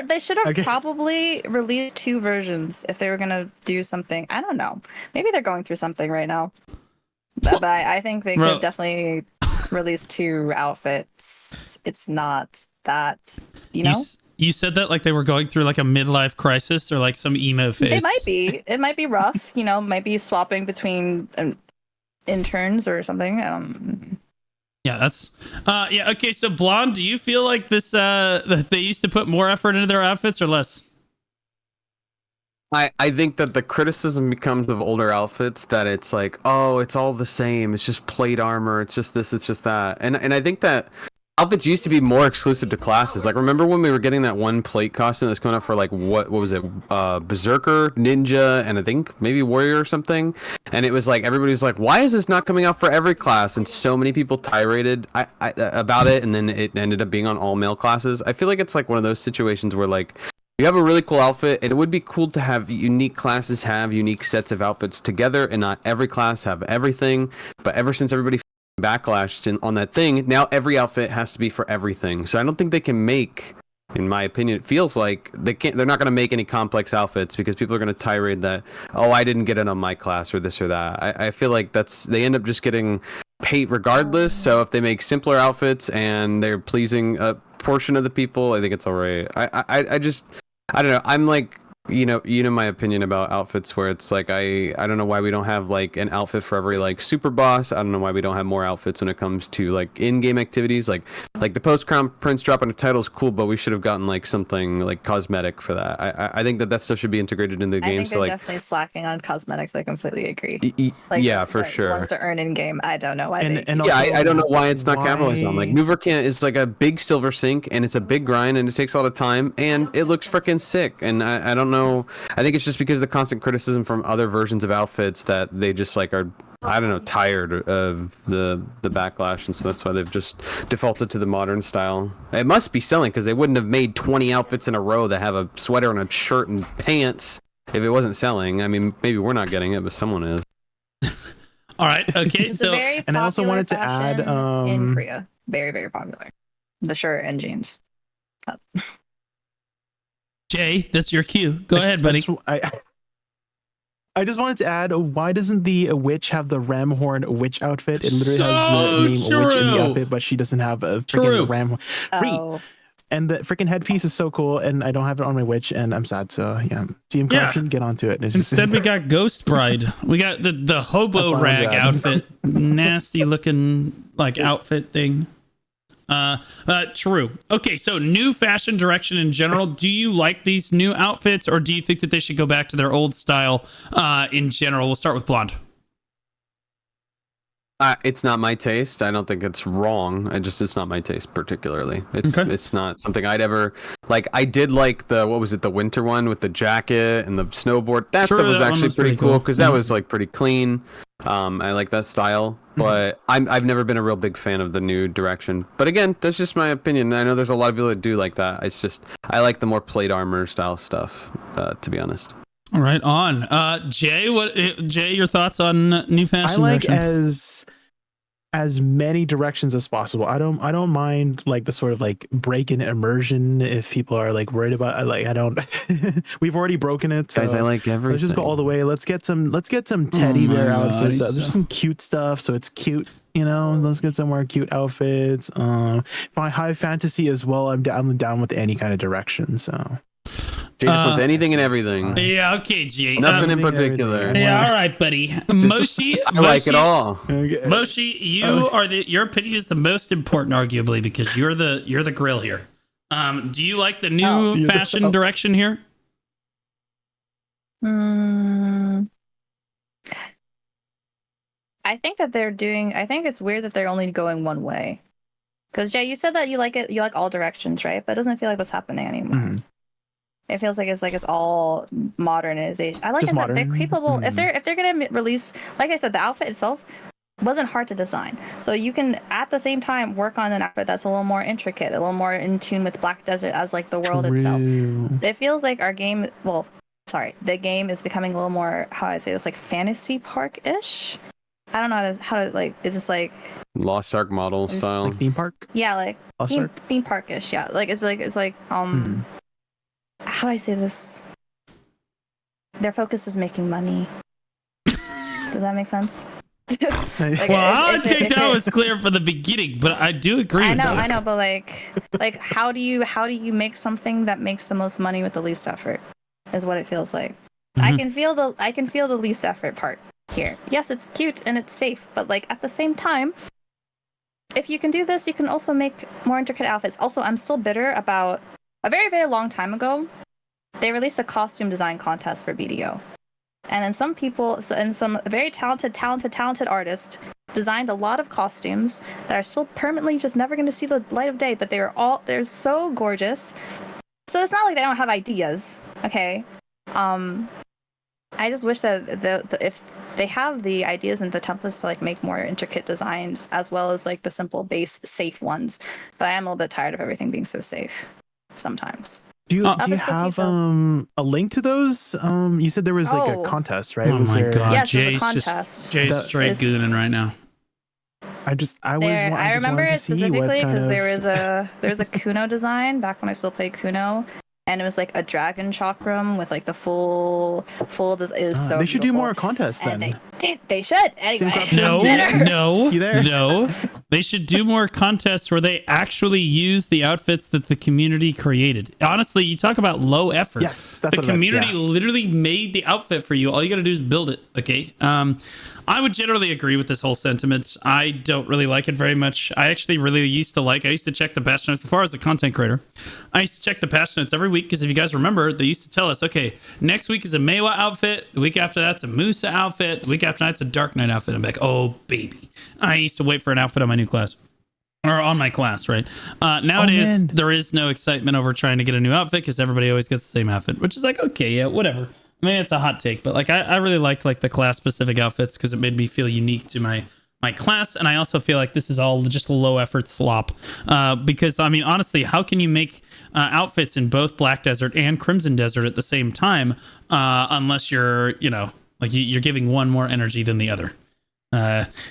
they should have probably released 2 versions if they were gonna do something. I don't know. Maybe they're going through something right now, but I think they could definitely release 2 outfits. It's not that, you know. You said that like they were going through like a midlife crisis or like some emo phase. It might be rough, you know, might be swapping between interns or something. Yeah, that's okay, so Blonde, do you feel like this that they used to put more effort into their outfits or less? I think that the criticism becomes of older outfits that it's like, oh, it's all the same. It's just plate armor. It's just this. It's just that. And I think that outfits used to be more exclusive to classes. Like, remember when we were getting that one plate costume that's coming up for like what was it? Berserker, Ninja, and I think maybe Warrior or something. And it was like everybody was like, why is this not coming out for every class? And so many people tiraded about it, and then it ended up being on all male classes. I feel like it's like one of those situations where like you have a really cool outfit, and it would be cool to have unique classes have unique sets of outfits together, and not every class have everything. But ever since everybody backlashed on that thing, now every outfit has to be for everything. So I don't think they can make, in my opinion, it feels like they're not going to make any complex outfits because people are going to tirade that, oh, I didn't get it on my class or this or that. I feel like they end up just getting paid regardless. So if they make simpler outfits and they're pleasing a portion of the people, I think it's all right. I don't know. I'm like, you know my opinion about outfits, where it's like I don't know why we don't have like an outfit for every like super boss. I don't know why we don't have more outfits when it comes to like in-game activities, like the post-crown prince dropping a title is cool, but we should have gotten like something like cosmetic for that. I think that stuff should be integrated into the game. I think they're definitely slacking on cosmetics. I completely agree. Yeah, for sure. Once to earn in game, I don't know why. I don't know why it's not capitalized on. Like Nuvercant is like a big silver sink, and it's a big grind, and it takes a lot of time, and it looks freaking sick. And I don't know. I think it's just because of the constant criticism from other versions of outfits that they just like are, I don't know, tired of the backlash, and so that's why they've just defaulted to the modern style. It must be selling because they wouldn't have made 20 outfits in a row that have a sweater and a shirt and pants if it wasn't selling. I mean, maybe we're not getting it, but someone is. All right. Okay. It's a very and I also wanted to add in Korea, very, very popular, the shirt and jeans. Jay, that's your cue. Go ahead, buddy. I just wanted to add, why doesn't the witch have the ram horn witch outfit? It literally has the name witch in the outfit, but she doesn't have a freaking ram horn. Oh. And the freaking headpiece is so cool, and I don't have it on my witch, and I'm sad. So yeah, TM corruption, get onto it. Instead, we got Ghost Bride. We got the hobo rag outfit, nasty looking like outfit thing. True. Okay, so new fashion direction in general. Do you like these new outfits, or do you think that they should go back to their old style in general? We'll start with Blonde. It's not my taste. I don't think it's wrong. It's not my taste particularly. It's not something I'd ever like. I did like the the winter one with the jacket and the snowboard. That stuff was actually pretty cool because that was like pretty clean. I like that style, but I've never been a real big fan of the new direction. But again, that's just my opinion. I know there's a lot of people that do like that. It's just I like the more plate armor style stuff, to be honest. All right, on. Jay, Jay, your thoughts on new fashion? I like direction? as many directions as possible. I don't mind like the sort of like break in immersion if people are like worried about like I don't we've already broken it. So guys, I like everything. Let's just go all the way. Let's get some teddy bear outfits. There's some cute stuff, so it's cute, you know. Let's get some more cute outfits. High fantasy as well. I'm down with any kind of direction. So Jay just wants anything and everything. Yeah, okay, Jay. Nothing in particular. Yeah, all right, buddy. Moshi, I like it all. okay. Moshi, your opinion is the most important, arguably, because you're the grill here. Do you like the new fashion direction here? I think that I think it's weird that they're only going one way. Because Jay, you said that you like all directions, right? But it doesn't feel like that's happening anymore. Mm-hmm. It feels like it's all modernization. They're capable. If they're gonna release, like I said, the outfit itself wasn't hard to design. So you can at the same time work on an outfit that's a little more intricate, a little more in tune with Black Desert as like the world itself. It feels like the game is becoming a little more, how do I say this, like fantasy park-ish. I don't know how to like. Is this like Lost Ark model style? Like theme park? Yeah, like theme park-ish. Yeah, like it's like how do I say this? Their focus is making money. Does that make sense? Like, I don't think that was clear from the beginning, but I do agree. I know, but like, how do you make something that makes the most money with the least effort? Is what it feels like. Mm-hmm. I can feel the least effort part here. Yes, it's cute and it's safe, but like at the same time, if you can do this, you can also make more intricate outfits. Also, I'm still bitter about a very, very long time ago, they released a costume design contest for BDO. And then some very talented artists designed a lot of costumes that are still permanently just never going to see the light of day, but they're so gorgeous. So it's not like they don't have ideas, okay? I just wish that if they have the ideas and the templates to like make more intricate designs as well as like the simple base safe ones. But I am a little bit tired of everything being so safe sometimes. Do you have a link to those? You said there was like a contest, right? Oh my god! Yes, Jay's a contest. Jay's straight gooning right now. I remember it specifically because there was a Kuno design back when I still played Kuno, and it was like a dragon chakram with like the full. It was so. They should do more contests then. They should. Anyway. No. They should do more contests where they actually use the outfits that the community created. Honestly, you talk about low effort. Yes, that's the community literally made the outfit for you. All you got to do is build it. Okay. I would generally agree with this whole sentiment. I don't really like it very much. I actually really used to check the patch notes before I was a content creator. I used to check the patch notes every week because if you guys remember, they used to tell us, okay, next week is a Meiwa outfit. The week after that's a Musa outfit. The week after that's a Dark Knight outfit. I'm like, oh, baby. I used to wait for an outfit on my new class. Or on my class, right? Nowadays, there is no excitement over trying to get a new outfit because everybody always gets the same outfit, which is like, okay, yeah, whatever. I mean, it's a hot take, but like I really liked like the class specific outfits because it made me feel unique to my class, and I also feel like this is all just low effort slop. Because I mean, honestly, how can you make outfits in both Black Desert and Crimson Desert at the same time unless you're you're giving one more energy than the other?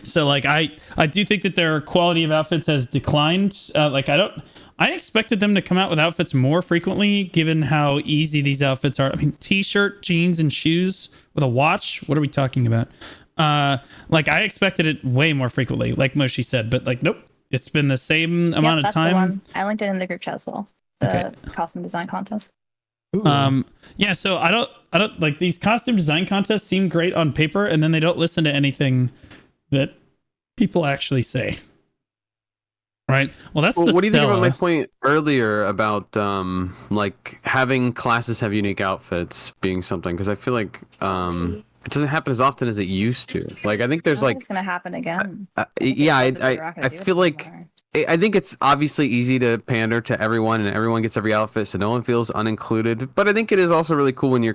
So like I do think that their quality of outfits has declined. I expected them to come out with outfits more frequently, given how easy these outfits are. I mean, t-shirt, jeans, and shoes with a watch. What are we talking about? I expected it way more frequently, like Moshi said, but like, nope. It's been the same amount of time. The one. I linked it in the group chat as well. The costume design contest. Yeah, so I don't like these costume design contests seem great on paper, and then they don't listen to anything that people actually say. Right. Well, that's what do you think about my point earlier about like having classes have unique outfits being something? Because I feel like it doesn't happen as often as it used to. Like I think there's I like think it's gonna happen again. yeah, They said that they're not gonna I do it feel like anymore. I think it's obviously easy to pander to everyone, and everyone gets every outfit, so no one feels unincluded. But I think it is also really cool when your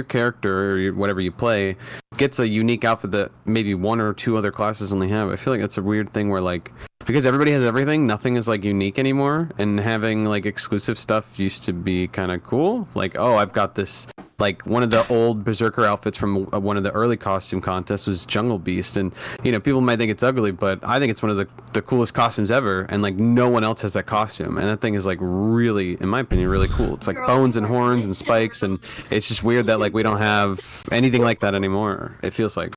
character or whatever you play gets a unique outfit that maybe one or two other classes only have. I feel like that's a weird thing where like because everybody has everything, nothing is like unique anymore, and having like exclusive stuff used to be kind of cool. Like, oh, I've got this. Like one of the old Berserker outfits from one of the early costume contests was Jungle Beast, and you know people might think it's ugly, but I think it's one of the coolest costumes ever, and like no one else has that costume, and that thing is like really, in my opinion, really cool. It's like bones and horns and spikes, and it's just weird that like we don't have anything like that anymore. It feels like.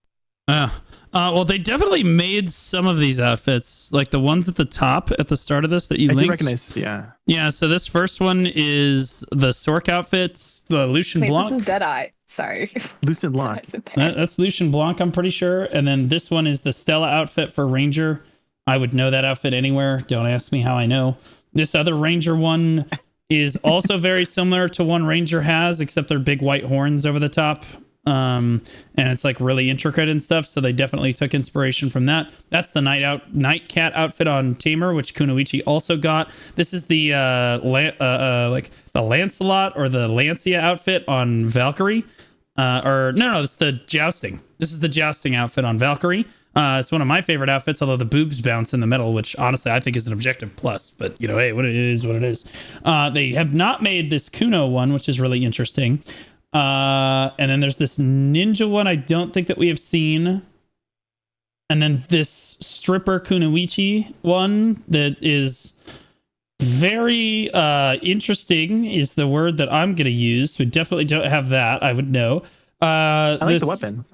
Well, they definitely made some of these outfits, like the ones at the top at the start of this that you I linked. do recognize, yeah. Yeah, so this first one is the Sork outfits, the Lucian Wait, Blanc. this is Deadeye. Sorry. Lucent Blanc. That's Lucian Blanc, I'm pretty sure. And then this one is the Stella outfit for Ranger. I would know that outfit anywhere. Don't ask me how I know. This other Ranger one is also very similar to one Ranger has, except they're big white horns over the top. And it's like really intricate and stuff, so they definitely took inspiration from that. That's the Night Cat outfit on Tamer, which Kunoichi also got. This is the like the Lancelot or the Lancia outfit on Valkyrie. Or no, it's the Jousting. This is the Jousting outfit on Valkyrie. It's one of my favorite outfits, although the boobs bounce in the middle, which honestly I think is an objective plus. But you know, hey, what it is. They have not made this Kuno one, which is really interesting. And then there's this ninja one I don't think that we have seen. And then this stripper Kunoichi one that is very interesting is the word that I'm going to use. We definitely don't have that. I would know. I like the weapon.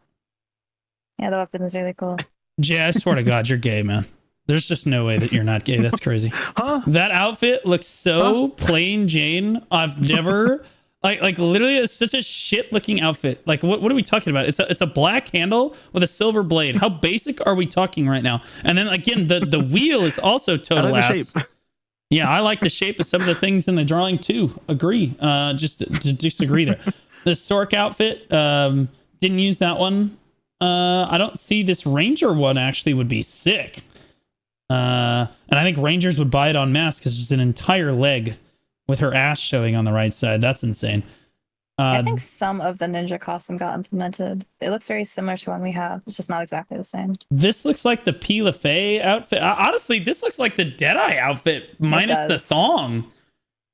Yeah, the weapon is really cool. Jay, I swear to God, you're gay, man. There's just no way that you're not gay. That's crazy. Huh? That outfit looks so plain Jane. I've never... Like literally, it's such a shit looking outfit. Like, what are we talking about? It's a black handle with a silver blade. How basic are we talking right now? And then again, the wheel is also total I like the ass. shape. Yeah, I like the shape of some of the things in the drawing too. Agree. Just to disagree there. The Sork outfit, didn't use that one. I don't see this Ranger one actually would be sick. And I think Rangers would buy it en masse because it's an entire leg with her ass showing on the right side. That's insane. I think some of the ninja costume got implemented. It looks very similar to one we have. It's just not exactly the same. This looks like the P. LaFay outfit. Honestly, this looks like the Deadeye outfit minus the thong.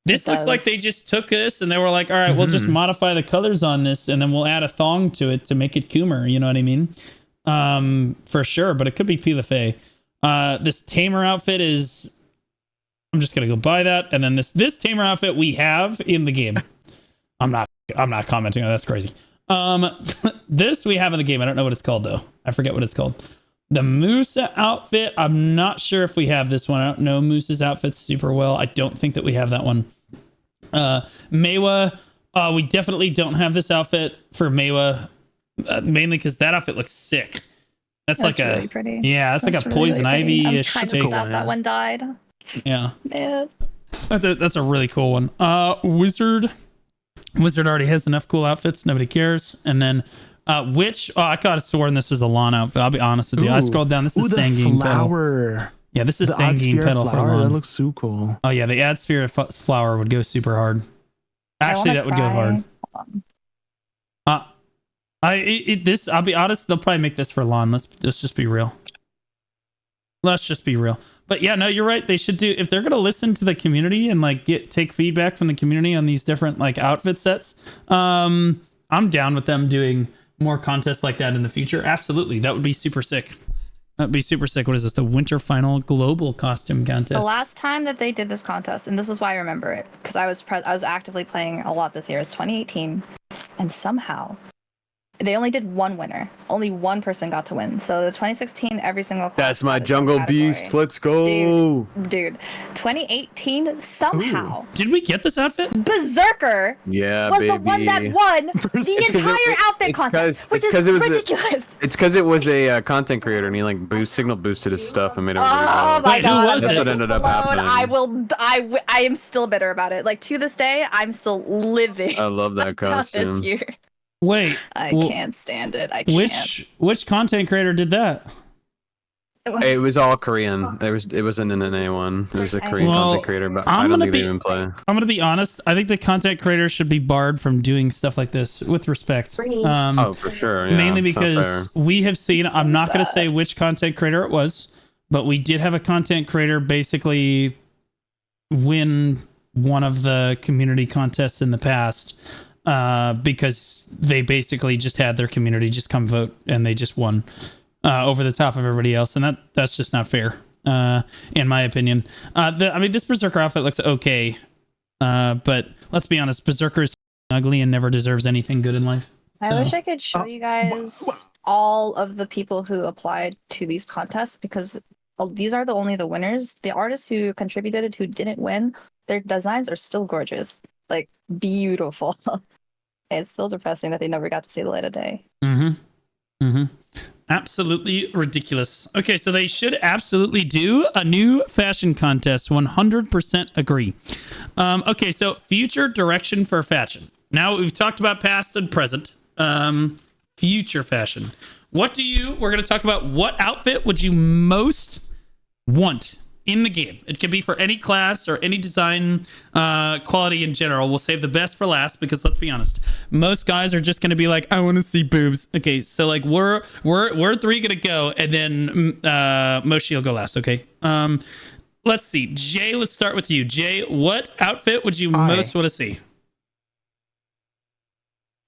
This looks like they just took this and they were like, all right, we'll just modify the colors on this and then we'll add a thong to it to make it Coomer. You know what I mean? For sure, but it could be P. LaFay. This Tamer outfit is... I'm just gonna go buy that, and then this Tamer outfit we have in the game. I'm not commenting on that. That's crazy. This we have in the game. I don't know what it's called though. I forget what it's called. The Musa outfit. I'm not sure if we have this one. I don't know Musa's outfits super well. I don't think that we have that one. Meiwa. We definitely don't have this outfit for Meiwa, mainly because that outfit looks sick. That's like really pretty. Yeah, that's like a poison ivy-ish. I'm kind of sad that one died. Yeah, man. That's a really cool one. Wizard already has enough cool outfits. Nobody cares. And then Witch. I got a sword, and this is a lawn outfit. I'll be honest with you. I scrolled down. This is Sanguine Petal. Yeah, this is Sanguine Petal for lawn. That looks so cool. Oh yeah, the Ad Sphere flower would go super hard. Actually, that would go hard. I'll be honest. They'll probably make this for lawn. Let's just be real. Let's just be real. But yeah, no, you're right. They should do, if they're going to listen to the community and like take feedback from the community on these different like outfit sets. I'm down with them doing more contests like that in the future. Absolutely. That would be super sick. That'd be super sick. What is this? The Winter Final Global Costume Contest. The last time that they did this contest, and this is why I remember it, because I was actively playing a lot this year. It's 2018, and somehow they only did one winner. Only one person got to win. So the 2016, every single class. That's my Jungle Beast. Let's go. Dude. 2018, somehow. Ooh. Did we get this outfit? Berserker was the one that won the entire outfit contest, which is ridiculous. It's because it was a content creator and he like signal boosted his stuff and made it. Oh my god, that's what ended up happening. I am still bitter about it. Like to this day, I'm still living. I love that costume. This year. Wait, I well, can't stand it. I can't. which content creator did that? It was all Korean. It wasn't an NA one. It was a Korean content creator, but I don't think they even play. I'm gonna be honest. I think the content creators should be barred from doing stuff like this with respect. Oh, for sure. Yeah, mainly it's not because fair. we have seen. It's so I'm not gonna sad. say which content creator it was, but we did have a content creator basically win one of the community contests in the past because they basically just had their community just come vote and they just won over the top of everybody else, and that's just not fair in my opinion. This Berserker outfit looks okay, but let's be honest, Berserker is ugly and never deserves anything good in life. I So- wish I could show you guys all of the people who applied to these contests because these are only the winners. The artists who contributed who didn't win, their designs are still gorgeous, like beautiful. It's still depressing that they never got to see the light of day. Absolutely ridiculous. Okay, so they should absolutely do a new fashion contest. 100% agree. Okay, so future direction for fashion. Now we've talked about past and present. Future fashion. We're going to talk about what outfit would you most want in the game. It can be for any class or any design quality in general. We'll save the best for last because let's be honest, most guys are just going to be like, I want to see boobs. Okay, so like we're three going to go, and then Moshi will go last. Okay. Let's see, Jay. Let's start with you, Jay. What outfit would you most want to see?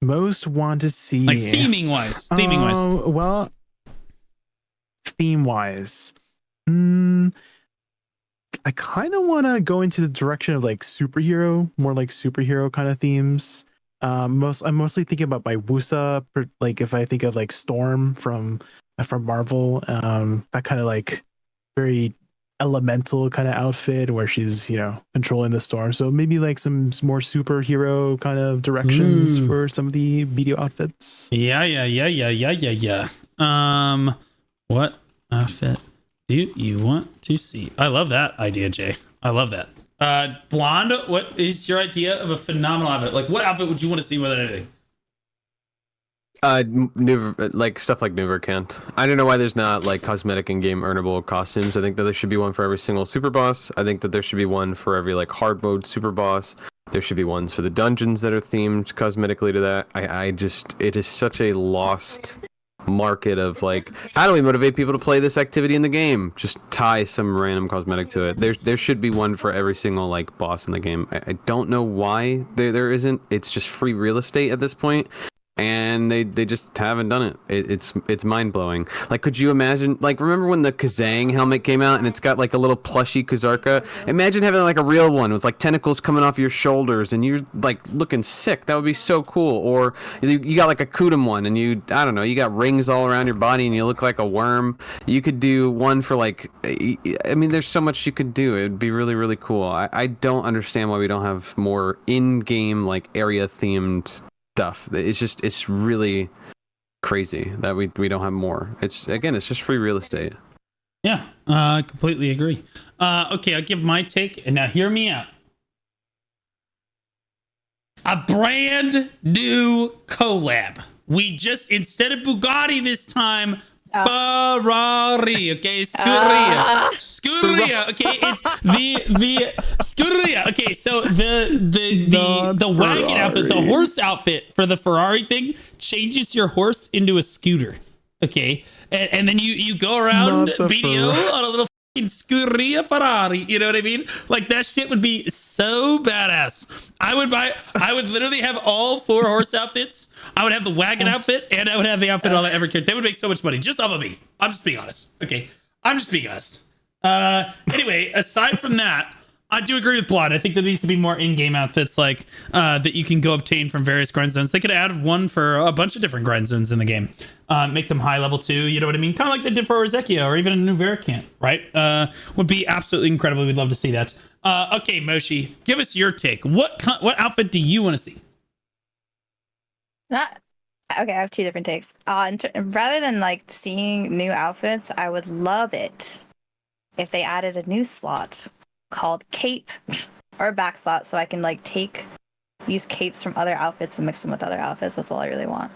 Most want to see, Like theming wise. Well, theme wise, I kind of want to go into the direction of like more like superhero kind of themes. I'm mostly thinking about my Wusa, like if I think of like Storm from Marvel, that kind of like very elemental kind of outfit where she's controlling the storm. So maybe like some more superhero kind of directions for some of the BDO outfits. Yeah. What outfit do you want to see? I love that idea, Jay. I love that. Blonde, what is your idea of a phenomenal outfit? Like, what outfit would you want to see more than anything? Like stuff like Nuverkant. I don't know why there's not like cosmetic in-game earnable costumes. I think that there should be one for every single super boss. I think that there should be one for every like hard mode super boss. There should be ones for the dungeons that are themed cosmetically to that. It is such a lost market of like, how do we motivate people to play this activity in the game? Just tie some random cosmetic to it. There should be one for every single like boss in the game. I don't know why there isn't. It's just free real estate at this point. And they just haven't done it. It's mind-blowing. Like, could you imagine, like, remember when the Kazang helmet came out and it's got like a little plushy Kazarka? Imagine having like a real one with like tentacles coming off your shoulders and you're like looking sick. That would be so cool. Or you got like a Kudum one and you got rings all around your body and you look like a worm. You could do one for like, I mean, there's so much you could do. It'd be really, really cool. I don't understand why we don't have more in-game like area themed stuff. It's really crazy that we don't have more. It's just free real estate. Yeah, completely agree. Okay, I'll give my take, and now hear me out. A brand new collab. We just, instead of Bugatti this time, Ferrari, okay, Scuderia, okay, it's the Scuderia, okay, so the wagon outfit, the horse outfit for the Ferrari thing changes your horse into a scooter, okay, and then you go around BDO on a little fucking Scuderia Ferrari, you know what I mean? Like that shit would be so badass. I would literally have all 4 horse outfits. I would have the wagon outfit, and I would have the outfit all that ever cared. They would make so much money just off of me. I'm just being honest. Okay, I'm just being honest. Anyway, aside from that, I do agree with Blonde. I think there needs to be more in-game outfits like that you can go obtain from various grind zones. They could add one for a bunch of different grind zones in the game. Make them high level too. You know what I mean? Kind of like they did for Ozekio or even a new Veracant, right? Would be absolutely incredible. We'd love to see that. Okay, Moshi, give us your take. What outfit do you want to see? Okay, I have 2 different takes. Rather than like seeing new outfits, I would love it if they added a new slot called cape or back slot, so I can like take use capes from other outfits and mix them with other outfits. That's all I really want.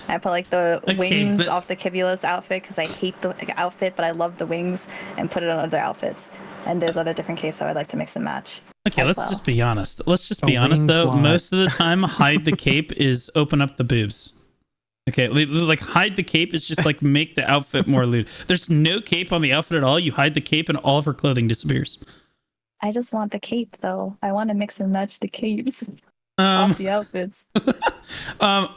I put like the Okay, wings but- off the Kibulus outfit because I hate the outfit, but I love the wings, and put it on other outfits. And there's other different capes I would like to mix and match. Okay, as let's well. just be honest. Let's just A be honest wing though. slot. Most of the time, hide the cape is open up the boobs. Okay, like hide the cape is just like make the outfit more lewd. There's no cape on the outfit at all. You hide the cape and all of her clothing disappears. I just want the cape though. I want to mix and match the capes off the outfits.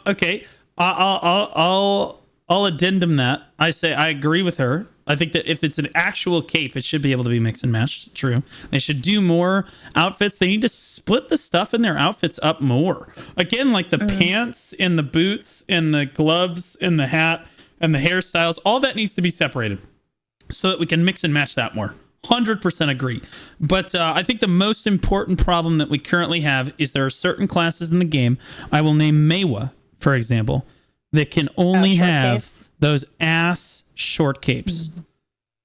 Okay. I'll addendum that. I say I agree with her. I think that if it's an actual cape, it should be able to be mixed and matched. True. They should do more outfits. They need to split the stuff in their outfits up more. Again, like the pants and the boots and the gloves and the hat and the hairstyles, all that needs to be separated so that we can mix and match that more. 100% agree. But I think the most important problem that we currently have is there are certain classes in the game. I will name Meiwa, for example, that can only short have capes? those ass short capes.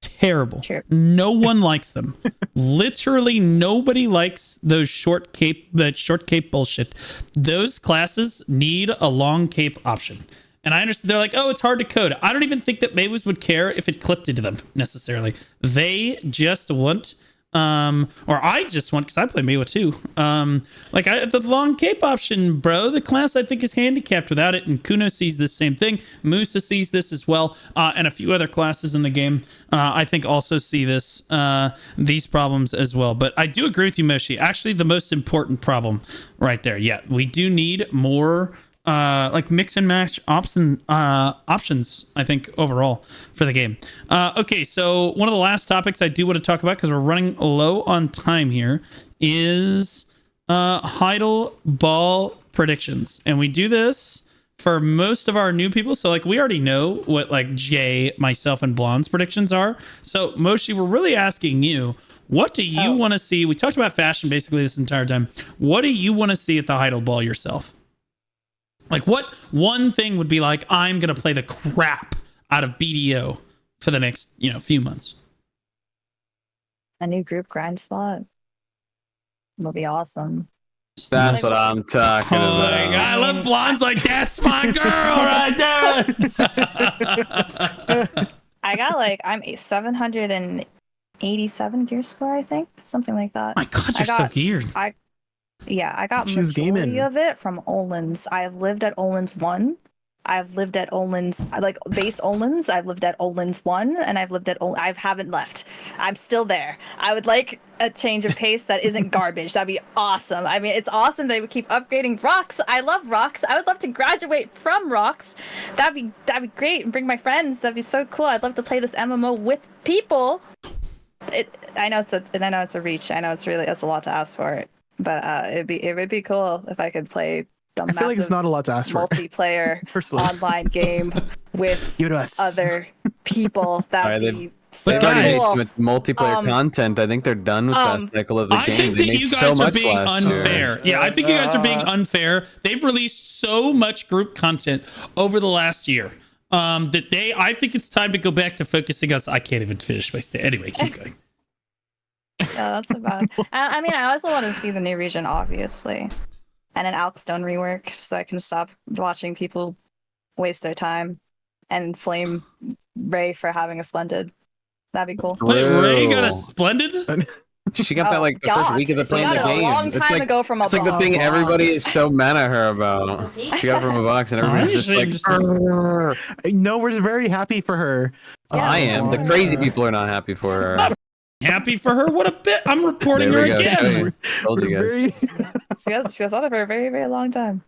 Terrible. Sure. No one likes them. Literally nobody likes those that short cape bullshit. Those classes need a long cape option. And I understand they're like, oh, it's hard to code. I don't even think that Mavis would care if it clipped into them necessarily. They just want, or I just want, because I play Meiwa too. The long cape option, bro. The class I think is handicapped without it, and Kuno sees the same thing. Musa sees this as well, and a few other classes in the game I think also see these problems as well. But I do agree with you, Moshi. Actually, the most important problem right there. Yeah, we do need more. Mix and match options, I think, overall for the game. Okay, so one of the last topics I do want to talk about, because we're running low on time here, is Heidel ball predictions. And we do this for most of our new people. So, we already know what, Jay, myself, and Blonde's predictions are. So, Moshi, we're really asking you, what do you want to see? We talked about fashion basically this entire time. What do you want to see at the Heidel ball yourself? What one thing would be I'm going to play the crap out of BDO for the next, few months? A new group grind spot will be awesome. That's what I'm talking Oh my about. God, I love blondes that's my girl right there. I got I'm a 787 gear score, I think. Something like that. My God, you're so geared. I got She's majority gaming. of it from Olin's. I've lived at Olin's 1. I've lived at Olin's, base Olin's. I've lived at Olin's 1, and I've lived at I haven't left. I'm still there. I would like a change of pace that isn't garbage. That'd be awesome. I mean, it's awesome they would keep upgrading rocks. I love rocks. I would love to graduate from rocks. That'd be great. And bring my friends. That'd be so cool. I'd love to play this MMO with people. I know it's a reach. I know that's a lot to ask for. But it would be cool if I could play the I feel like it's not a lot to ask for. multiplayer Personally. online game with Give it to us. other people. That'd be so They've already made guys- so much multiplayer content. I think they're done with that cycle of the I game. think They that made you so guys are much being last year. unfair. Yeah, I think you guys are being unfair. They've released so much group content over the last year I think it's time to go back to focusing on. I can't even finish my statement. Anyway, keep going. Yeah, that's about. I mean, I also want to see the new region, obviously, and an Alkstone rework, so I can stop watching people waste their time and flame Ray for having a splendid. That'd be cool. Wait, Ray got a Whoa. splended? She got that the first week of the She playing got the it game. a long It's time like, ago from a it's like the box. thing everybody is so mad at her about. She got it from a box and everybody's just like, No, we're very happy for her. Yeah. I am. The crazy people are not happy for her. Happy for her? What a bit! I'm reporting There her we go. Show again. you. Told you guys. Very She has on it for a very, very long time.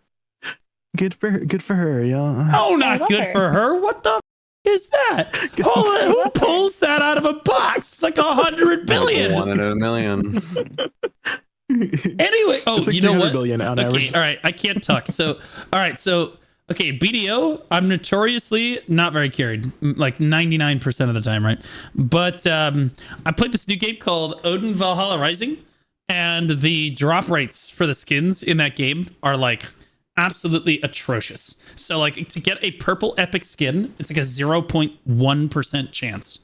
good for her. Good for her. Yeah. Oh, I not love good her. for her. What the is that? Who pulls that out of a box? It's like 100 billion. 1 in a million. Anyway, It's like you know 300 what? billion on Okay, average. all right, I can't talk. So, all right, okay, BDO, I'm notoriously not very carried, 99% of the time, right? But I played this new game called Odin Valhalla Rising, and the drop rates for the skins in that game are absolutely atrocious. So to get a purple epic skin, it's a 0.1% chance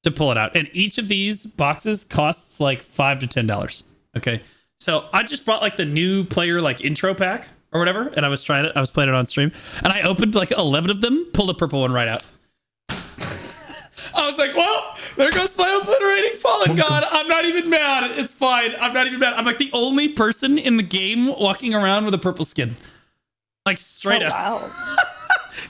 to pull it out. And each of these boxes costs $5 to $10. Okay. So I just bought like the new player like intro pack or whatever, and I was trying it. I was playing it on stream, and I opened like 11 of them, pulled a purple one right out. I was like, well, there goes my open rating. Fallen God. I'm not even mad. It's fine. I'm not even mad. I'm like the only person in the game walking around with a purple skin. Like straight up. Wow.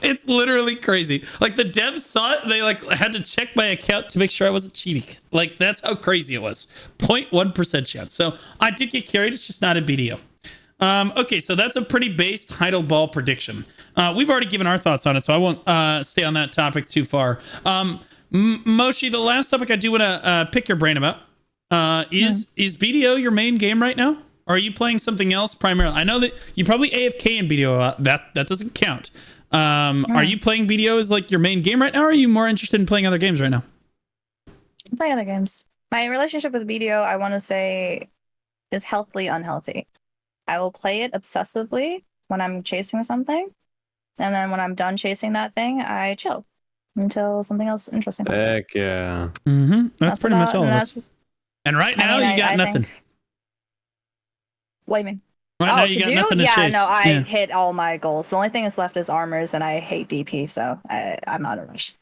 It's literally crazy. Like the devs saw it, they like had to check my account to make sure I wasn't cheating. Like that's how crazy it was. 0.1% chance. So I did get carried. It's just not in BDO. Okay, so that's a pretty based Heidel ball prediction. We've already given our thoughts on it, so I won't stay on that topic too far. Moshi, the last topic I do want to pick your brain about is BDO your main game right now? Or are you playing something else primarily? I know that you probably AFK in BDO a lot. That doesn't count. Are you playing BDO as like your main game right now, or are you more interested in playing other games right now? I'm playing other games. My relationship with BDO, I want to say, is healthily unhealthy. I will play it obsessively when I'm chasing something, and then when I'm done chasing that thing, I chill until something else interesting happens. Heck yeah. Mm-hmm. That's pretty much all of us. And right now, you got nothing. What do you mean? Right now, you got nothing to chase. No, I hit all my goals. The only thing that's left is armors, and I hate DP, so I'm not in a rush.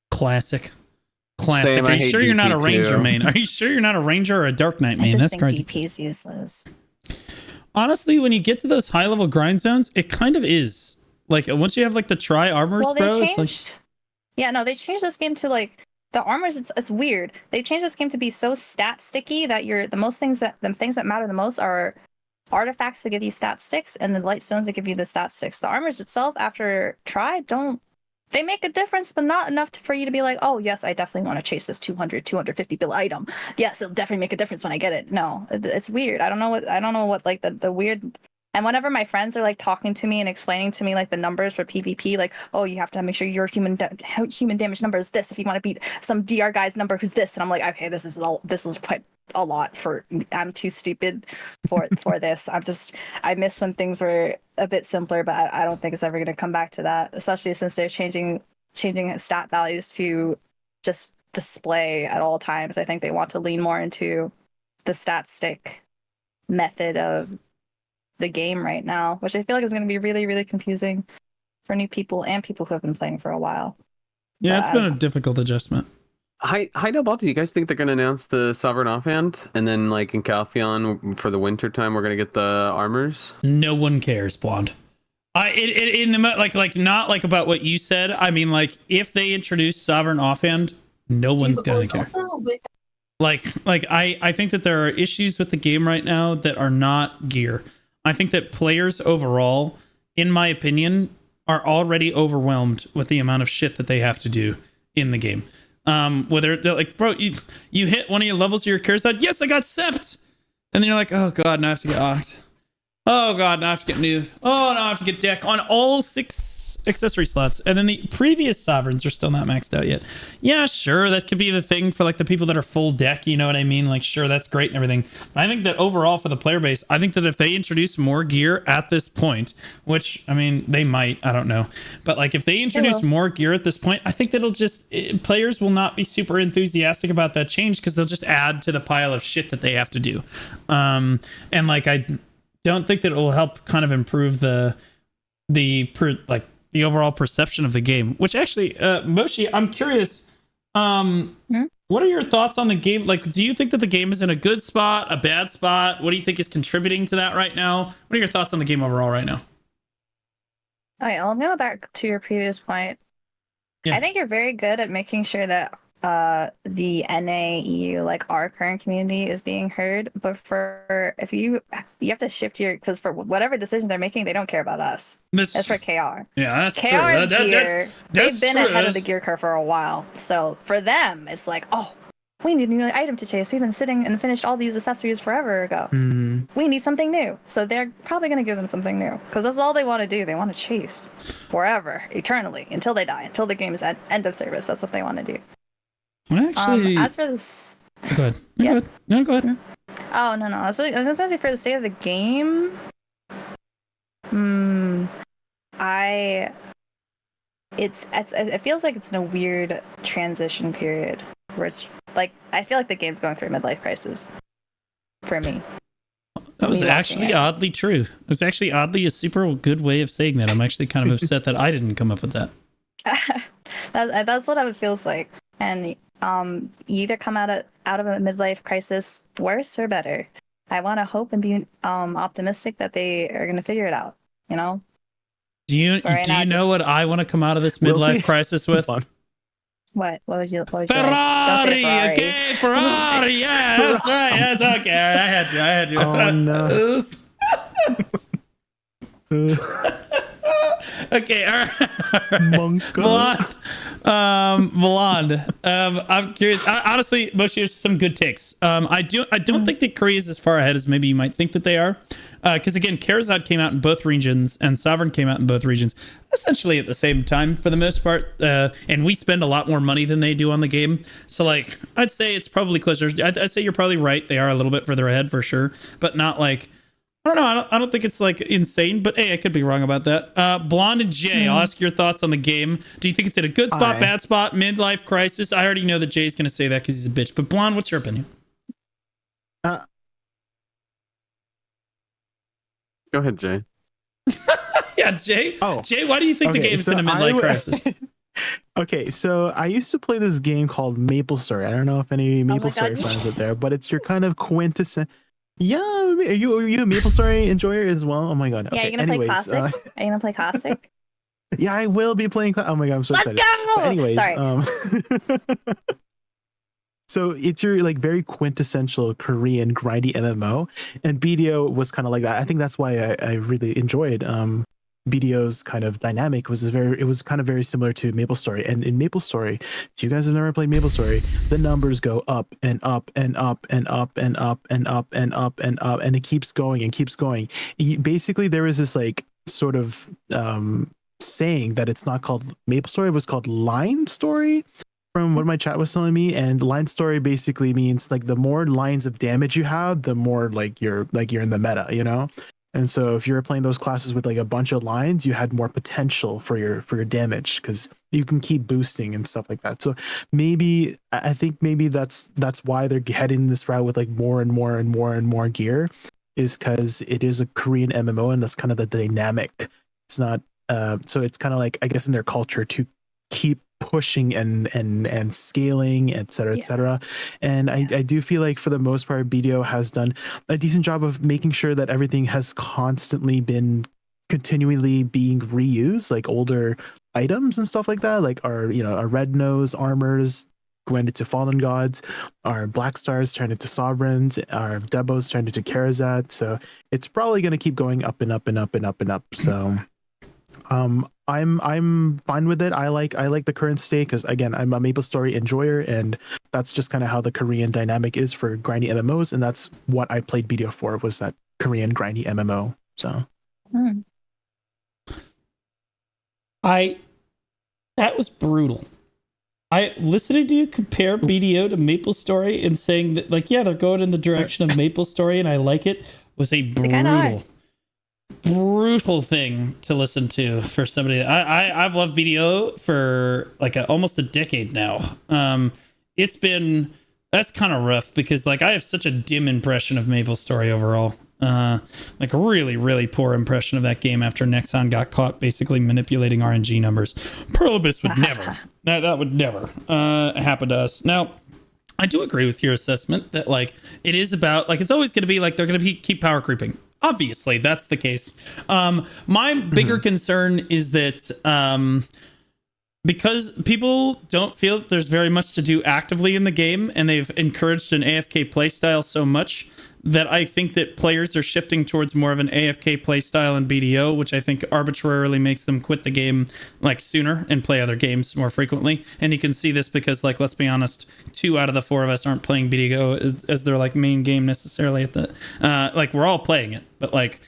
Classic. Same, Are you sure you're not a DP ranger too. main? Are you sure you're not a ranger or a dark knight main? I just That's think crazy. DP is useless. Honestly, when you get to those high level grind zones, it kind of is. Like once you have like the tri armors, Well, they bro, changed. it's like Yeah, no, they changed this game to like the armors. It's weird. They changed this game to be so stat sticky that the things that matter the most are artifacts that give you stat sticks and the light stones that give you the stat sticks. The armors itself, after try, they make a difference, but not enough for you to be like, oh yes, I definitely want to chase this 250 bill item. Yes, it'll definitely make a difference when I get it. No, it's weird. I don't know what like the weird. And whenever my friends are like talking to me and explaining to me like the numbers for PvP, like, oh, you have to make sure your human damage number is this if you want to beat some DR guy's number who's this, and I'm like, okay, this is quite a lot for. I'm too stupid for this. I miss when things were a bit simpler, but I don't think it's ever going to come back to that, especially since they're changing stat values to just display at all times. I think they want to lean more into the stat stick method of the game right now, which I feel like is going to be really, really confusing for new people and people who have been playing for a while. yeah, But it's been a difficult adjustment. Heidel, do you guys think they're going to announce the Sovereign Offhand? And then, like, in Calpheon, for the winter time, we're going to get the armors? No one cares, Blonde. Not like about what you said. I mean, like if they introduce Sovereign Offhand, no one's gonna care. I think that there are issues with the game right now that are not gear. I think that players overall, in my opinion, are already overwhelmed with the amount of shit that they have to do in the game. Whether they're like, bro, you hit one of your levels of your curse out, yes, I got sept, and then you're like, oh god, now I have to get oct. Oh god, now I have to get new. Oh, now I have to get deck on all 6 accessory slots, and then the previous sovereigns are still not maxed out yet. Yeah, sure, that could be the thing for like the people that are full deck, you know what I mean? Like, sure, that's great and everything. But I think that overall for the player base, I think that if they introduce more gear at this point, which I mean they might, I don't know, but like if they introduce more gear at this point, I think that'll just players will not be super enthusiastic about that change because they'll just add to the pile of shit that they have to do. And like I don't think that it will help kind of improve the overall perception of the game, which actually Moshi, I'm curious, what are your thoughts on the game? Like, do you think that the game is in a good spot, a bad spot? What do you think is contributing to that right now? What are your thoughts on the game overall right now? Okay, well, I'm going to go back to your previous point. Yeah. I think you're very good at making sure that the NA-EU, like our current community, is being heard. But if you have to shift because for whatever decision they're making, they don't care about us. That's for KR. Yeah, that's KR's true. gear. That's they've been true. ahead of the gear curve for a while. So for them, it's like, oh, we need a new item to chase. We've been sitting and finished all these accessories forever ago. We need something new. So they're probably going to give them something new because that's all they want to do. They want to chase forever, eternally, until they die, until the game is at end of service. That's what they want to do. Actually, as for this, go ahead. Yes. Go ahead. Oh no! I was just gonna say for the state of the game. It feels like it's in a weird transition period where it's like I feel like the game's going through midlife crisis for me. was me watching actually it. oddly true. It was actually oddly a super good way of saying that. I'm actually kind of upset that I didn't come up with that. That's what it feels like. And you either come out of a midlife crisis worse or better. I want to hope and be optimistic that they are going to figure it out. You know. Do you But right do now, you know what I want to come out of this We'll midlife see. crisis with? Hold on. What would you? What would you like? Don't Ferrari, say Ferrari. okay, Ferrari, yeah, that's right, that's okay. All right, I had to. Oh, no. Okay, all right. Monka. Blonde. I'm curious. Honestly, Moshi, there's some good takes. I don't think that Korea is as far ahead as maybe you might think that they are. Because again, Karazad came out in both regions and Sovereign came out in both regions essentially at the same time for the most part. And we spend a lot more money than they do on the game. So like, I'd say it's probably closer. I'd say you're probably right. They are a little bit further ahead for sure, but not like, I don't know. I don't think it's like insane, but hey, I could be wrong about that. Blonde and Jay, I'll ask your thoughts on the game. Do you think it's in a good spot, bad spot, midlife crisis? I already know that Jay's going to say that because he's a bitch. But Blonde, what's your opinion? Go ahead, Jay. Yeah, Jay. Oh. Jay, why do you think the game's in a midlife crisis? Okay, so I used to play this game called Maple Story. I don't know if any Maple Story God. fans out there, but it's your kind of quintessential. Yeah, are you a Maple Story enjoyer as well? Oh my god. Yeah, Okay, you're gonna anyways, play classic. Are you gonna play classic? yeah, I will be playing. Oh my god, I'm so Let's excited. go! But anyways, Sorry. so it's your like very quintessential Korean grindy MMO, and BDO was kind of like that. I think that's why I really enjoyed BDO's kind of dynamic. It was kind of very similar to Maple Story. And in Maple Story, if you guys have never played Maple Story, the numbers go up and up and up and up and up and up and up and up, and it keeps going and keeps going. Basically, there was this like sort of saying that it's not called Maple Story, it was called Line Story, from what my chat was telling me. And line story basically means like the more lines of damage you have, the more like you're in the meta, you know. And so if you're playing those classes with like a bunch of lines, you had more potential for your damage because you can keep boosting and stuff like that. So maybe I think maybe that's why they're heading this route with like more and more and more and more gear, is because it is a Korean MMO and that's kind of the dynamic. It's not so it's kind of like, I guess, in their culture to keep pushing and scaling, etc., etc. And I do feel like for the most part BDO has done a decent job of making sure that everything has constantly been continually being reused, like older items and stuff like that, like our red nose armors went into fallen gods, our black stars turned into sovereigns, our debos turned into Karazad. So it's probably going to keep going up and up and up and up and up. So I'm fine with it. I like the current state because again, I'm a Maple Story enjoyer, and that's just kind of how the Korean dynamic is for grindy MMOs, and that's what I played BDO for, was that Korean grindy MMO. So that was brutal. I listening to you compare BDO to Maple Story and saying that like, yeah, they're going in the direction of Maple Story and I like it, was a brutal thing to listen to for somebody. I've loved BDO for like almost a decade now. That's kind of rough because like I have such a dim impression of Maple Story overall. Like a really, really poor impression of that game after Nexon got caught basically manipulating RNG numbers. Perlibus would never. That would never happen to us. Now, I do agree with your assessment that like it is about like it's always going to be like they're going to keep power creeping. Obviously, that's the case. My bigger concern is that because people don't feel that there's very much to do actively in the game, and they've encouraged an AFK playstyle so much that I think that players are shifting towards more of an AFK playstyle in BDO, which I think arbitrarily makes them quit the game like sooner and play other games more frequently. And you can see this because, like, let's be honest, 2 out of the 4 of us aren't playing BDO as their like main game necessarily at the like we're all playing it, but like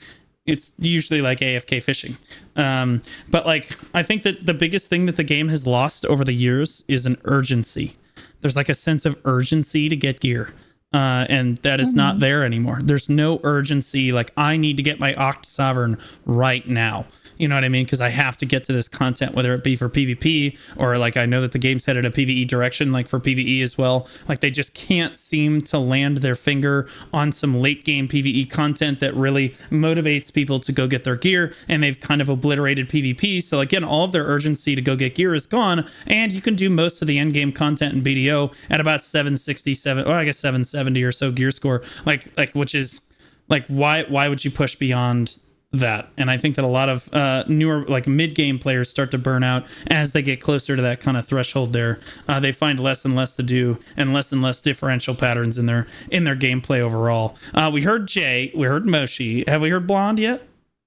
it's usually like AFK fishing. But like I think that the biggest thing that the game has lost over the years is an urgency. There's like a sense of urgency to get gear. and that is not there anymore. There's no urgency. Like, I need to get my Oct Sovereign right now. You know what I mean? Because I have to get to this content, whether it be for PvP or like I know that the game's headed a PvE direction, like for PvE as well. Like, they just can't seem to land their finger on some late game PvE content that really motivates people to go get their gear. And they've kind of obliterated PvP. So again, all of their urgency to go get gear is gone. And you can do most of the end game content in BDO at about 767, or I guess 770 or so gear score. Like which is like, why would you push beyond that? And I think that a lot of newer, like mid-game players start to burn out as they get closer to that kind of threshold there. They find less and less to do and less differential patterns in their gameplay overall. We heard Jay, we heard Moshi. Have we heard Blonde yet?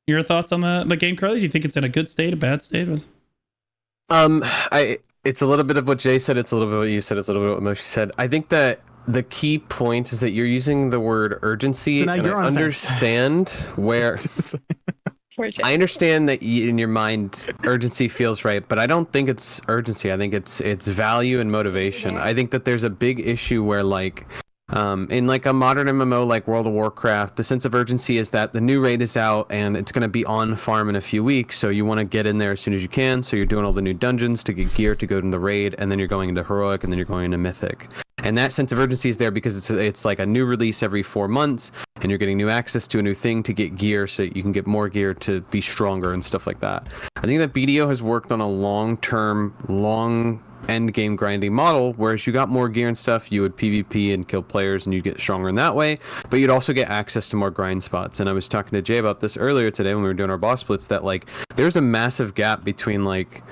Your thoughts on the game, Carly? Do you think it's in a good state, a bad state? It's a little bit of what Jay said, it's a little bit of what you said, it's a little bit of what Moshi said. I think that the key point is that you're using the word urgency, So now and you're I on understand where I understand that in your mind urgency feels right, but I don't think it's urgency. I think it's value and motivation. I think that there's a big issue where like in like a modern MMO like World of Warcraft, the sense of urgency is that the new raid is out and it's going to be on farm in a few weeks, so you want to get in there as soon as you can, so you're doing all the new dungeons to get gear to go to the raid, and then you're going into heroic, and then you're going into mythic. And that sense of urgency is there because it's like a new release every 4 months, and you're getting new access to a new thing to get gear so you can get more gear to be stronger and stuff like that. I think that BDO has worked on a long end game grinding model, whereas you got more gear and stuff, you would PvP and kill players and you'd get stronger in that way, but you'd also get access to more grind spots. And I was talking to Jay about this earlier today when we were doing our boss splits, that like there's a massive gap between like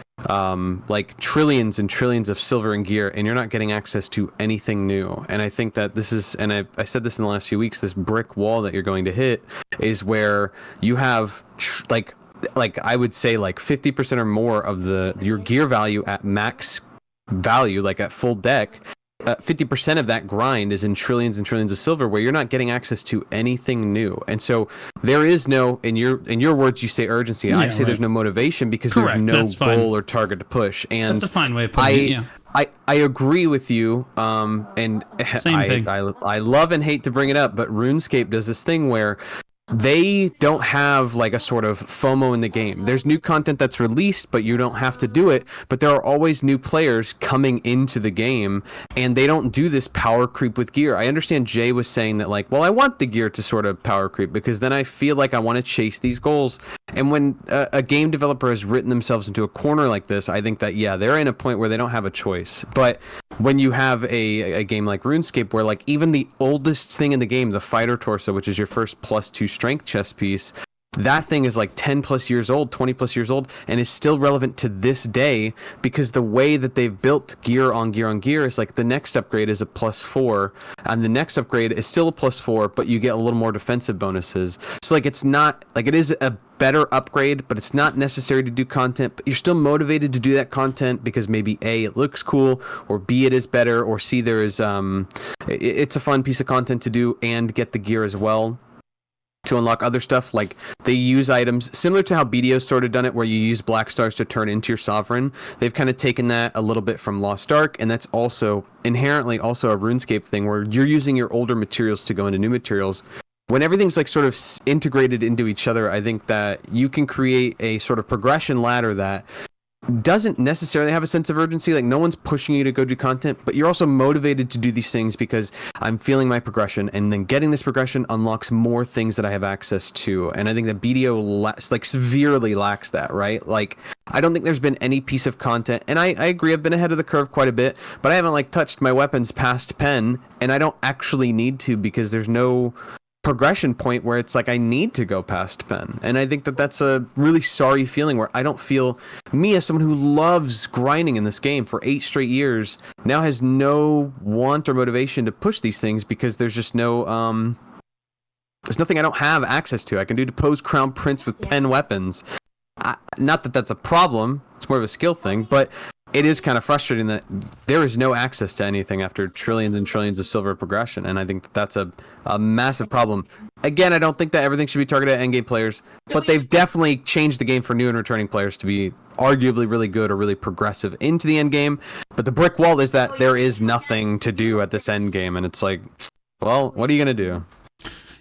trillions and trillions of silver and gear, and you're not getting access to anything new. And I think that this is, and I said this in the last few weeks, this brick wall that you're going to hit is where you have like I would say like 50% or more of your gear value at max value, like at full deck. 50% of that grind is in trillions and trillions of silver, where you're not getting access to anything new. And so there is no, in your words you say urgency, yeah, I say right. There's no motivation because Correct. There's no goal or target to push. And that's a fine way of putting it, yeah. I agree with you, and Same thing. I love and hate to bring it up, but RuneScape does this thing where they don't have like a sort of FOMO in the game. There's new content that's released, but you don't have to do it. But there are always new players coming into the game, and they don't do this power creep with gear. I understand Jay was saying that like, well, I want the gear to sort of power creep because then I feel like I want to chase these goals. And when a game developer has written themselves into a corner like this, I think that, yeah, they're in a point where they don't have a choice. But when you have a game like RuneScape, where like even the oldest thing in the game, the fighter torso, which is your first +2 strength chest piece, that thing is like 10 plus years old, 20 plus years old, and is still relevant to this day because the way that they've built gear on gear on gear is like the next upgrade is a +4, and the next upgrade is still a +4, but you get a little more defensive bonuses. So like it's not like, it is a better upgrade, but it's not necessary to do content, but you're still motivated to do that content because maybe A, it looks cool, or B, it is better, or C, there is it's a fun piece of content to do and get the gear as well to unlock other stuff. Like they use items similar to how BDO's sort of done it, where you use black stars to turn into your sovereign. They've kind of taken that a little bit from Lost Ark, and that's also inherently also a RuneScape thing where you're using your older materials to go into new materials. When everything's like sort of integrated into each other, I think that you can create a sort of progression ladder that doesn't necessarily have a sense of urgency. Like no one's pushing you to go do content, but you're also motivated to do these things because I'm feeling my progression, and then getting this progression unlocks more things that I have access to. And I think that BDO severely lacks that, right? Like I don't think there's been any piece of content, and I agree, I've been ahead of the curve quite a bit, but I haven't like touched my weapons past pen, and I don't actually need to because there's no progression point where it's like I need to go past pen. And I think that that's a really sorry feeling, where I don't feel, me as someone who loves grinding in this game for 8 straight years, now has no want or motivation to push these things because there's just no there's nothing I don't have access to. I can do Depose Crown Prince with pen weapons. Not that that's a problem, it's more of a skill thing, but it is kind of frustrating that there is no access to anything after trillions and trillions of silver progression, and I think that that's a massive problem. Again, I don't think that everything should be targeted at endgame players, but they've definitely changed the game for new and returning players to be arguably really good or really progressive into the endgame. But the brick wall is that there is nothing to do at this endgame, and it's like, Well, what are you gonna do?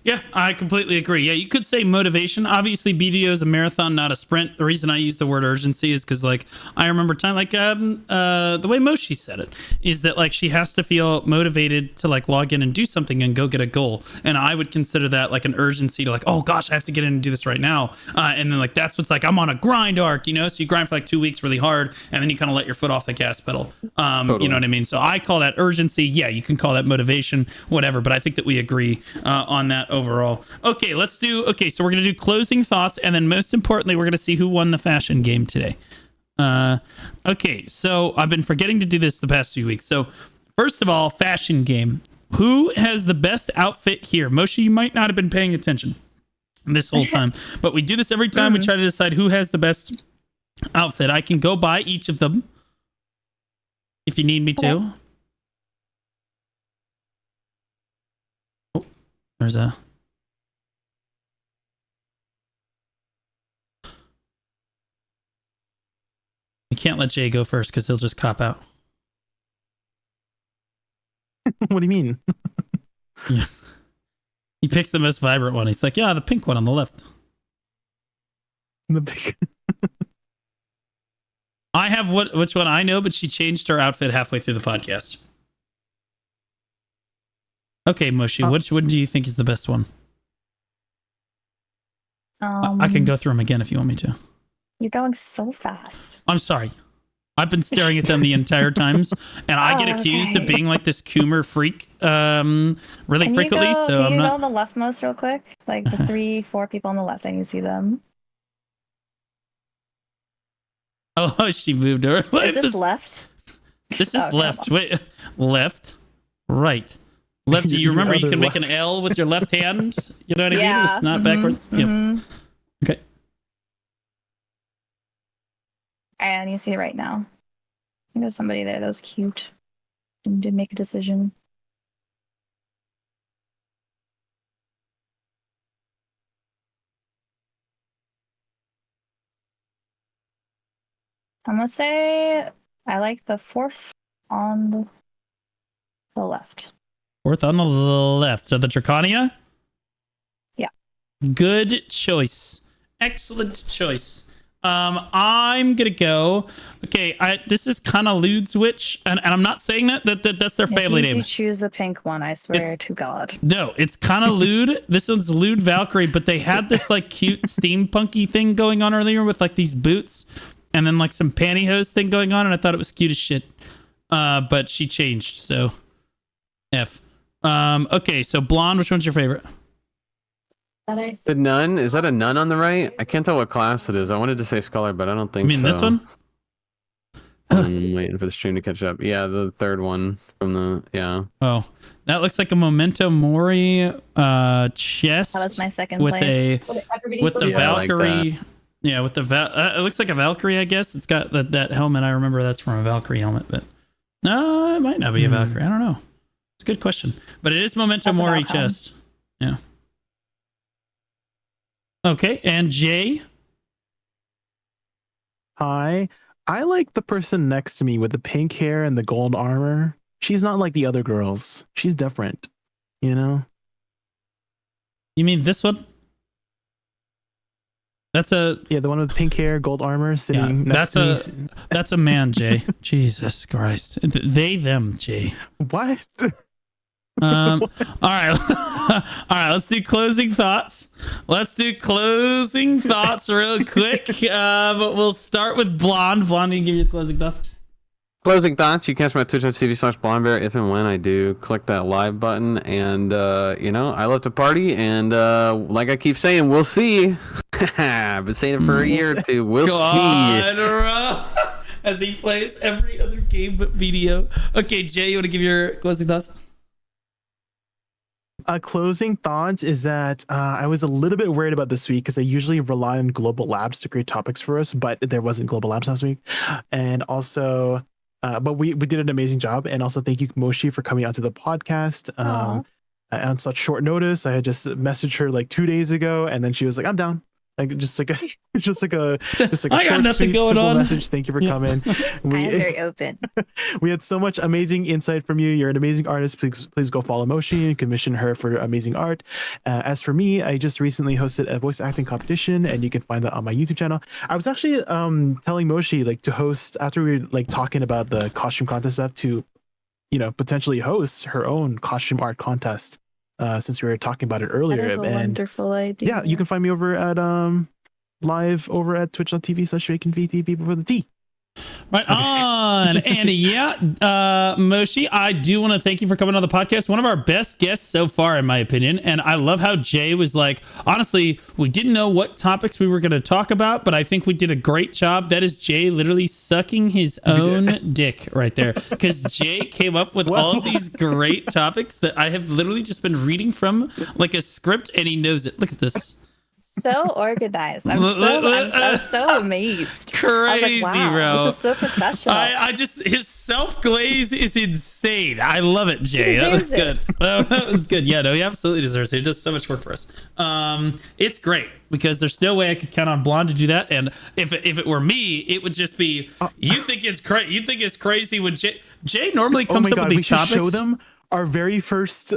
Yeah, I completely agree. Yeah, you could say motivation. Obviously, BDO is a marathon, not a sprint. The reason I use the word urgency is because, like, I remember time, like, the way Moshi said it is that, like, she has to feel motivated to, like, log in and do something and go get a goal. And I would consider that like an urgency to, like, oh gosh, I have to get in and do this right now. And then, like, that's what's like, I'm on a grind arc, you know? So you grind for like 2 weeks really hard, and then you kind of let your foot off the gas pedal. Totally. You know what I mean? So I call that urgency. Yeah, you can call that motivation, whatever. But I think that we agree on that overall. Okay, so we're gonna do closing thoughts, and then most importantly, we're gonna see who won the fashion game today. Okay, so I've been forgetting to do this the past few weeks. So first of all, fashion game. Who has the best outfit here? Moshi, you might not have been paying attention this whole time, but we do this every time. We try to decide who has the best outfit. I can go by each of them if you need me to. Oh, there's a... We can't let Jay go first because he'll just cop out. What do you mean? Yeah. He picks the most vibrant one. He's like, yeah, the pink one on the left. The big... I have which one I know, but she changed her outfit halfway through the podcast. Okay, Moshi, which one do you think is the best one? I can go through them again if you want me to. You're going so fast. I'm sorry. I've been staring at them the entire times, and I get accused of being like this Coomer freak really frequently. So can I'm you not. go on the leftmost real quick? Like the 3-4 people on the left, I can see them. Oh, she moved her. Is this left? This is left. Wait, left, right, left. You remember you can make an L with your left hand. You know what I mean? It's not backwards. Yep. Okay. And you see it right now. I think there's somebody there that was cute and did make a decision. I'm gonna say I like the 4th on the left. 4th on the left. So the Draconia? Yeah. Good choice. Excellent choice. I'm gonna go. Okay, this is kind of Lude's Witch, and I'm not saying that's their family name. You choose the pink one, I swear to God. No, it's kind of Lude. This one's Lude Valkyrie, but they had this like cute steampunky thing going on earlier with like these boots, and then like some pantyhose thing going on, and I thought it was cute as shit. But she changed, so F. Okay, so blonde. Which one's your favorite? The nun? Is that a nun on the right? I can't tell what class it is. I wanted to say scholar, but I don't think so. You mean this one? I'm waiting for the stream to catch up. Yeah, the 3rd one from the... Yeah. Oh, that looks like a Memento Mori chest. That was my second with place. With the Valkyrie. Yeah, with the it looks like a Valkyrie, I guess. It's got that helmet. I remember that's from a Valkyrie helmet, but no, it might not be a Valkyrie. I don't know. It's a good question. But it is Memento Mori chest. Yeah. Okay, and Jay? Hi. I like the person next to me with the pink hair and the gold armor. She's not like the other girls. She's different, you know? You mean this one? That's a... Yeah, the one with pink hair, gold armor sitting next to me. That's a man, Jay. Jesus Christ. They, them, Jay. What? All right. All right, let's do closing thoughts. Real quick. But we'll start with Blonde. Blonde, you give your closing thoughts. Closing thoughts. You can catch my twitch.tv/blondebear if and when I do click that live button. And, I love to party. And like I keep saying, we'll see. I've been saying it for a year or two. We'll see. As he plays every other game but BDO. Okay, Jay, you want to give your closing thoughts? Closing thoughts is that I was a little bit worried about this week because I usually rely on Global Labs to create topics for us, but there wasn't Global Labs last week. And also, but we did an amazing job. And also thank you, Moshi, for coming onto the podcast on such short notice. I had just messaged her like 2 days ago, and then she was like, I'm down. Like just like a just like a I got short, nothing sweet, going simple on. message. Thank you for Yeah. coming. I am very open. We had so much amazing insight from you. You're an amazing artist. Please go follow Moshi and commission her for amazing art. As for me, I just recently hosted a voice acting competition, and you can find that on my YouTube channel. I was actually telling Moshi like to host, after we were like talking about the costume contest stuff, to potentially host her own costume art contest. Since we were talking about it earlier. That is a wonderful idea. Yeah, you can find me over at live over at twitch.tv/VTubing before the T. Right on. And yeah, Moshi, I do want to thank you for coming on the podcast. One of our best guests so far, in my opinion. And I love how Jay was like, honestly, we didn't know what topics we were going to talk about, but I think we did a great job. That is Jay literally sucking his own dick right there. Because Jay came up with all of these great topics that I have literally just been reading from like a script, and he knows it. Look at this. So organized. I'm so amazed. Crazy, I was like, wow, bro. This is so professional. I just, his self glaze is insane. I love it, Jay. That was good. That was good. Yeah, no, he absolutely deserves it. He does so much work for us. It's great because there's no way I could count on Blonde to do that. And if it were me, it would just be, you think it's crazy when Jay normally comes up with these topics. We should show them our very first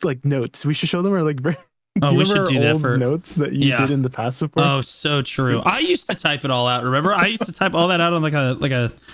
like notes. We should show them our like very. We should do that for notes that you did in the past before. Oh, so true. I used to type it all out. Remember, I used to type all that out on like a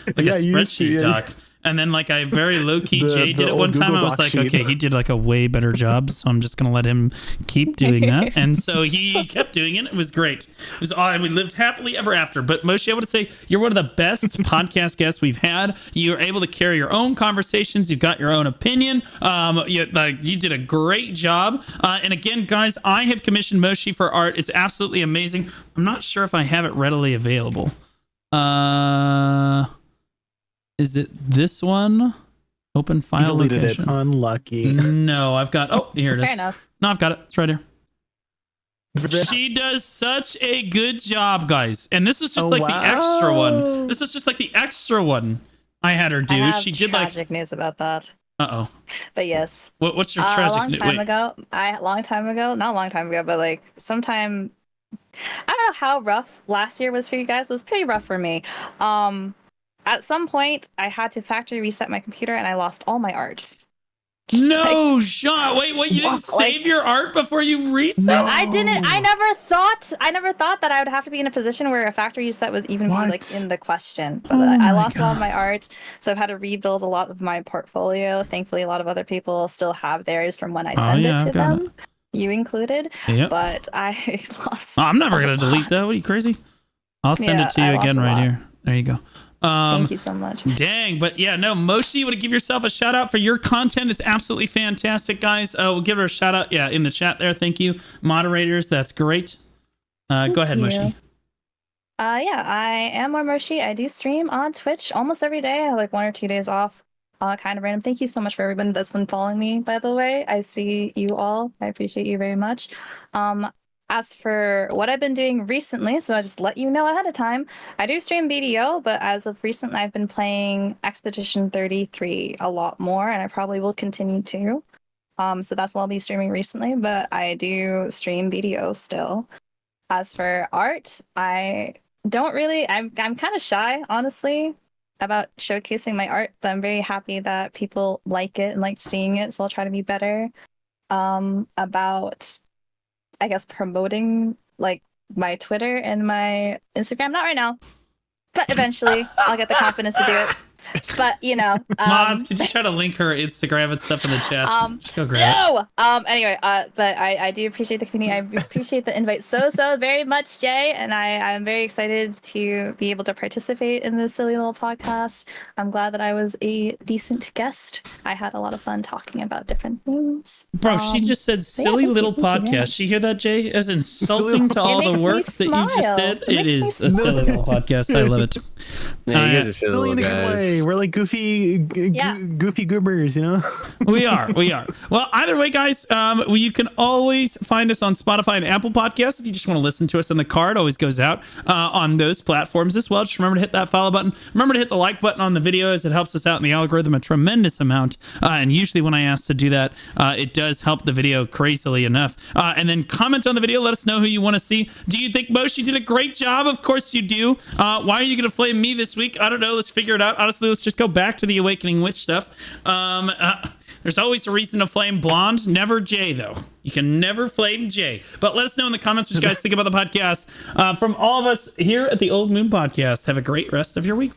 spreadsheet doc. And then like I very low key Jay did it one time. Google I was like, sheet. okay, he did like a way better job, so I'm just gonna let him keep doing that. And so he kept doing it. It was great. It was all we lived happily ever after. But Moshi, I want to say you're one of the best podcast guests we've had. You're able to carry your own conversations. You've got your own opinion. You did a great job. And again, guys, I have commissioned Moshi for art. It's absolutely amazing. I'm not sure if I have it readily available. Is it this one? Open file You deleted location. it. Unlucky. No, I've got. Oh, here it is. Fair enough. No, I've got it. It's right here. She does such a good job, guys. And this is just the extra one. This is just like the extra one I had her do. I have She did tragic news about that. Uh-oh. But yes. What's your tragic news? Not a long time ago, but like sometime, I don't know how rough last year was for you guys. It was pretty rough for me. At some point, I had to factory reset my computer and I lost all my art. No, Sean. Wait, you didn't save your art before you reset? No. I didn't. I never thought that I would have to be in a position where a factory reset would even be like in the question. But I lost a lot of my art, so I've had to rebuild a lot of my portfolio. Thankfully, a lot of other people still have theirs from when I send it to them. You included. Yep. But I lost. I'm never gonna delete that. What are you, crazy? I'll send it to you again right here. There you go. Thank you so much. Dang, but yeah, no, Moshi, you want to give yourself a shout out for your content. It's absolutely fantastic, guys. We'll give her a shout out, in the chat there. Thank you, moderators. That's great. Go ahead, Moshi. I am moremoshi. I do stream on Twitch almost every day. I have like 1 or 2 days off. Kind of random. Thank you so much for everyone that's been following me, by the way. I see you all. I appreciate you very much. As for what I've been doing recently, so I'll just let you know ahead of time, I do stream BDO, but as of recent, I've been playing Expedition 33 a lot more, and I probably will continue to. So that's what I'll be streaming recently, but I do stream BDO still. As for art, I'm kind of shy, honestly, about showcasing my art, but I'm very happy that people like it and like seeing it, so I'll try to be better. About, I guess, promoting like my Twitter and my Instagram. Not right now, but eventually I'll get the confidence to do it. But Mods, could you try to link her Instagram and stuff in the chat? Just go grab it. Anyway, but I do appreciate the community. I appreciate the invite so very much, Jay, and I'm very excited to be able to participate in this silly little podcast. I'm glad that I was a decent guest. I had a lot of fun talking about different things. Bro, she just said silly little podcast. You hear that, Jay? As insulting to all the work that you just did. It is a silly little podcast. I love it. Yeah, you guys are silly little guys. Hey, we're like goofy goobers, you know? We are. Well, either way, guys, you can always find us on Spotify and Apple Podcasts. If you just want to listen to us in the car, it always goes out on those platforms as well. Just remember to hit that follow button. Remember to hit the like button on the video, as it helps us out in the algorithm a tremendous amount. And usually when I ask to do that, it does help the video crazily enough. And then comment on the video. Let us know who you want to see. Do you think Moshi did a great job? Of course you do. Why are you going to flame me this week? I don't know. Let's figure it out. Honestly, let's just go back to the Awakening Witch stuff. There's always a reason to flame Blonde. Never Jay, though. You can never flame Jay. But let us know in the comments what you guys think about the podcast. From all of us here at the Old Moon Podcast, have a great rest of your week.